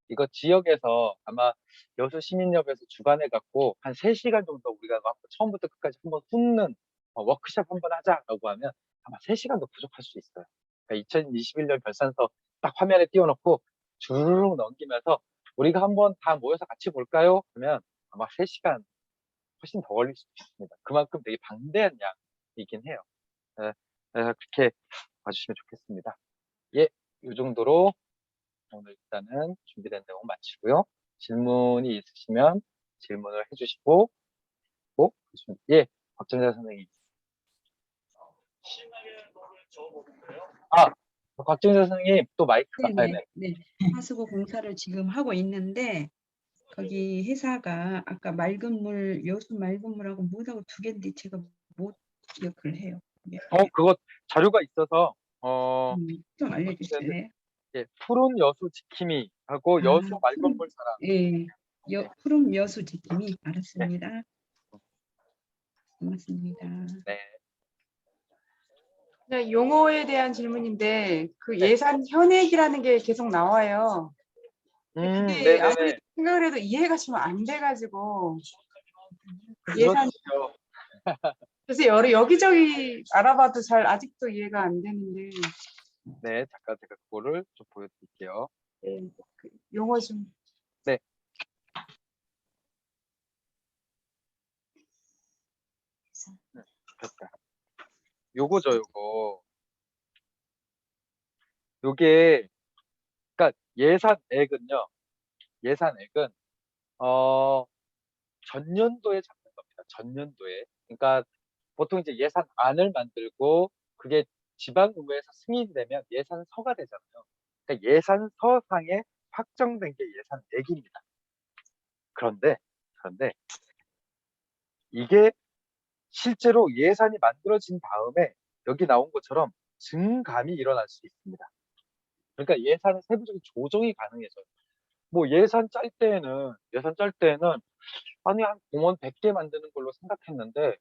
Speaker 1: 이거 지역에서 아마 여수 시민협에서 주관해 갖고 한 3시간 정도 우리가 처음부터 끝까지 한번 훑는 워크숍 한번 하자라고 하면 아마 3시간도 부족할 수 있어요. 그러니까 2021년 결산서 딱 화면에 띄워놓고 주르륵 넘기면서 우리가 한번 다 모여서 같이 볼까요? 하면 아마 3시간 훨씬 더 걸릴 수도 있습니다. 그만큼 되게 방대한 양이긴 해요. 네, 그렇게 봐주시면 좋겠습니다. 예, 이 정도로 오늘 일단은 준비된 내용 마치고요. 질문이 있으시면 질문을 해주시고, 예, 박정자 선생님. 아, 박정자 선생님 또 마이크가,
Speaker 2: 네네. 네. 하수구 공사를 지금 하고 있는데 거기 회사가 아까 맑은 물, 여수 맑은 물하고 뭐하고 두 개인데 제가 못 기억을 해요. 네.
Speaker 1: 그거 자료가 있어서,
Speaker 2: 좀 알려주세요.
Speaker 1: 예, 푸른 여수 지킴이 하고 여수 맑은 물 사랑.
Speaker 2: 예, 푸른 여수 지킴이 알았습니다. 고맙습니다.
Speaker 1: 네.
Speaker 3: 네, 용어에 대한 질문인데 그
Speaker 1: 네.
Speaker 3: 예산 현액이라는 게 계속 나와요. 근데
Speaker 1: 네네네.
Speaker 3: 아무리 생각을 해도 이해가 좀 안 돼가지고 예산
Speaker 1: 그렇죠.
Speaker 3: 그래서 여기저기 알아봐도 잘 아직도 이해가 안 되는데
Speaker 1: 네, 잠깐 제가 그거를 좀 보여드릴게요.
Speaker 3: 네, 그 용어 좀
Speaker 1: 네. 됐다. 요거죠, 요거. 요게, 그러니까 예산액은 전년도에 잡는 겁니다. 전년도에. 그러니까 보통 이제 예산안을 만들고 그게 지방의회에서 승인되면 예산서가 되잖아요. 그러니까 예산서상에 확정된 게 예산액입니다. 그런데 이게 실제로 예산이 만들어진 다음에 여기 나온 것처럼 증감이 일어날 수 있습니다. 그러니까 예산의 세부적인 조정이 가능해져요. 뭐 예산 짤 때에는 아니 한 공원 100개 만드는 걸로 생각했는데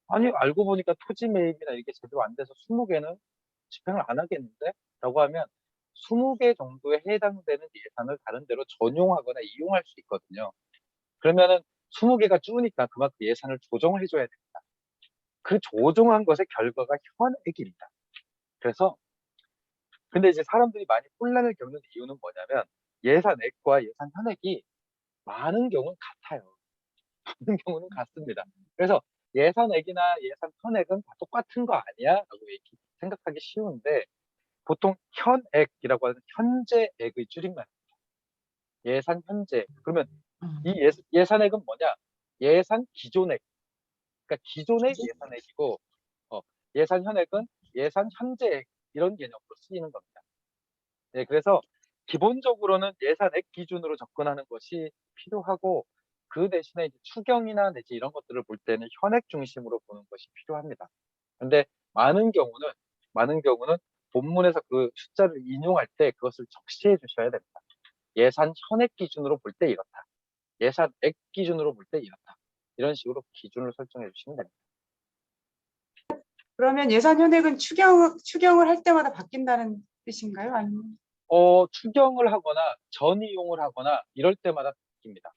Speaker 1: 아니 알고 보니까 토지 매입이나 이게 제대로 안 돼서 20개는 집행을 안 하겠는데? 라고 하면 20개 정도에 해당되는 예산을 다른 데로 전용하거나 이용할 수 있거든요. 그러면은 20개가 줄으니까 그만큼 예산을 조정을 해줘야 됩니다. 그 조정한 것의 결과가 현액입니다. 그래서 근데 이제 사람들이 많이 혼란을 겪는 이유는 뭐냐면 예산액과 예산 현액이 많은 경우는 같아요. 많은 경우는 같습니다. 그래서 예산액이나 예산 현액은 다 똑같은 거 아니야? 라고 생각하기 쉬운데 보통 현액이라고 하는 현재액의 줄임말입니다. 예산 현재. 그러면 이 예산액은 뭐냐? 예산 기존액. 그러니까 기존의 예산액이고 예산 현액은 예산 현재액 이런 개념으로 쓰이는 겁니다. 네, 그래서 기본적으로는 예산액 기준으로 접근하는 것이 필요하고 그 대신에 이제 추경이나 내지 이런 것들을 볼 때는 현액 중심으로 보는 것이 필요합니다. 근데 많은 경우는 본문에서 그 숫자를 인용할 때 그것을 적시해 주셔야 됩니다. 예산 현액 기준으로 볼 때 이렇다. 예산액 기준으로 볼 때 이렇다. 이런 식으로 기준을 설정해 주시면 됩니다.
Speaker 3: 그러면 예산 현액은 추경을 할 때마다 바뀐다는 뜻인가요? 아니면
Speaker 1: 추경을 하거나 전이용을 하거나 이럴 때마다 바뀝니다.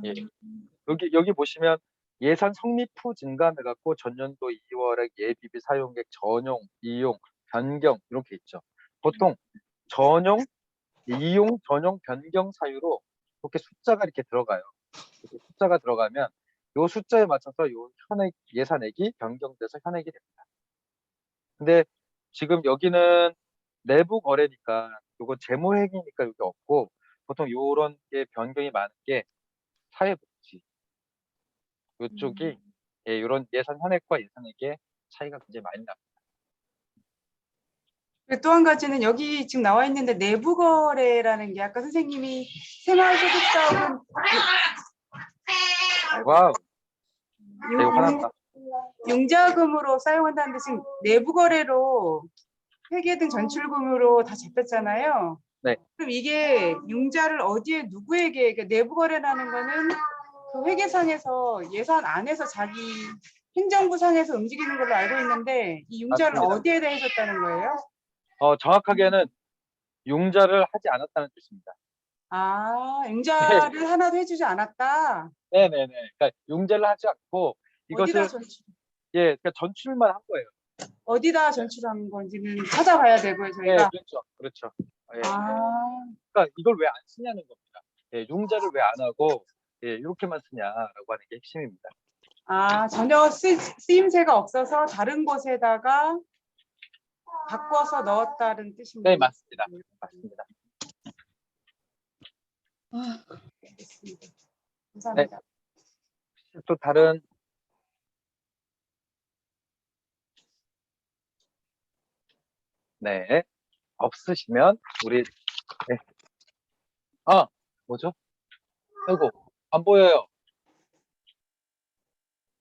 Speaker 1: 예. 여기 보시면 예산 성립 후 증감해갖고 전년도 2월에 예비비 사용액 전용, 이용, 변경 이렇게 있죠. 보통 전용, 이용, 전용, 변경 사유로 이렇게 숫자가 이렇게 들어가요. 이렇게 숫자가 들어가면 이 숫자에 맞춰서 요 현액 예산액이 변경돼서 현액이 됩니다. 근데 지금 여기는 내부 거래니까 요거 재무회계니까 여기 없고 보통 요런 게 변경이 많은 게 사회복지 요쪽이 예, 요런 예산 현액과 예산액의 차이가 굉장히 많이 납니다.
Speaker 3: 또 한 가지는 여기 지금 나와 있는데 내부 거래라는 게 아까 선생님이 새마을소득사업은
Speaker 1: 와우, 되게 화났다.
Speaker 3: 융자금으로 사용한다는데 지금 내부 거래로 회계 등 전출금으로 다 잡혔잖아요.
Speaker 1: 네.
Speaker 3: 그럼 이게 융자를 어디에 누구에게 그러니까 내부 거래라는 거는 그 회계상에서 예산 안에서 자기 행정부 상에서 움직이는 걸로 알고 있는데 이 융자를
Speaker 1: 맞습니다.
Speaker 3: 어디에 대해줬다는 거예요?
Speaker 1: 정확하게는 융자를 하지 않았다는 뜻입니다.
Speaker 3: 아, 융자를 하나도 해주지 않았다.
Speaker 1: 네네네. 그러니까 융자를 하지 않고
Speaker 3: 어디다
Speaker 1: 이것을
Speaker 3: 전출,
Speaker 1: 그러니까 전출만 한 거예요.
Speaker 3: 어디다 전출한 건지는 찾아봐야 되고요,
Speaker 1: 네,
Speaker 3: 저희가.
Speaker 1: 그렇죠, 그렇죠. 예.
Speaker 3: 아,
Speaker 1: 그러니까 이걸 왜 안 쓰냐는 겁니다. 융자를 왜 안 하고 이렇게만 쓰냐라고 하는 게 핵심입니다.
Speaker 3: 전혀 쓰임새가 없어서 다른 곳에다가 바꿔서 넣었다는 뜻입니다.
Speaker 1: 네, 맞습니다. 맞습니다.
Speaker 3: 알겠습니다. 감사합니다.
Speaker 1: 또 다른 네 없으시면 우리 네. 뭐죠? 아이고 안 보여요.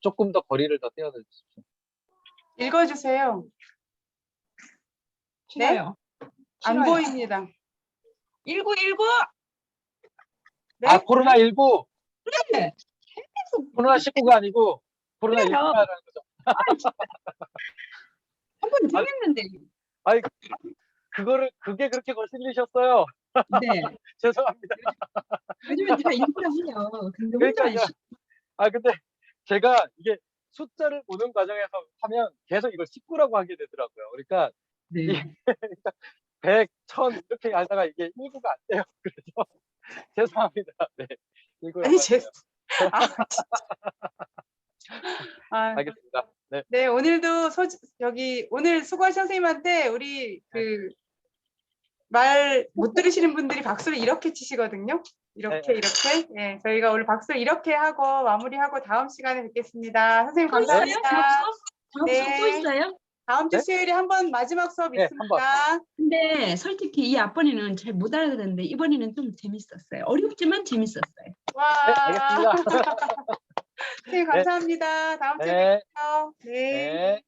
Speaker 1: 조금 더 거리를 더 떼어 주십시오.
Speaker 3: 읽어주세요. 네?
Speaker 2: 싫어요.
Speaker 3: 안
Speaker 2: 싫어요.
Speaker 3: 보입니다.
Speaker 2: 1919.
Speaker 3: 네?
Speaker 1: 코로나19
Speaker 2: 네.
Speaker 1: 코로나19가 아니고 코로나19라는 거죠.
Speaker 2: 한번 정했는데.
Speaker 1: 아이 그게 그렇게 거슬리셨어요.
Speaker 2: 네.
Speaker 1: 죄송합니다.
Speaker 2: 요즘은 다 인프라 해요. 근데 혼자
Speaker 1: 그러니까요. 근데 제가 이게 숫자를 보는 과정에서 하면 계속 이걸 19라고 하게 되더라고요. 그러니까
Speaker 2: 네.
Speaker 1: 100, 1000 이렇게 하다가 이게 19가 안 돼요. 그래서 죄송합니다. 네. 19라고
Speaker 3: 아니,
Speaker 1: 할게요. 알겠습니다. 네.
Speaker 3: 네, 오늘도 오늘 수고하신 선생님한테 우리 말 못 들으시는 분들이 박수를 이렇게 치시거든요. 이렇게. 예, 저희가 오늘 박수를 이렇게 하고 마무리하고 다음 시간에 뵙겠습니다. 선생님
Speaker 2: 또 있어요?
Speaker 3: 감사합니다.
Speaker 2: 다음 수업 또
Speaker 3: 네.
Speaker 2: 있어요?
Speaker 3: 다음 주
Speaker 1: 네?
Speaker 3: 수요일에 한번 마지막 수업
Speaker 1: 네,
Speaker 3: 있습니다.
Speaker 2: 근데 솔직히 이 앞번에는 잘 못 알아들었는데 이번에는 좀 재밌었어요. 어렵지만 재밌었어요.
Speaker 3: 와.
Speaker 1: 네, 알겠습니다.
Speaker 3: 선생님 감사합니다. 다음 주에
Speaker 1: 네.
Speaker 3: 뵐게요. 네.
Speaker 1: 네.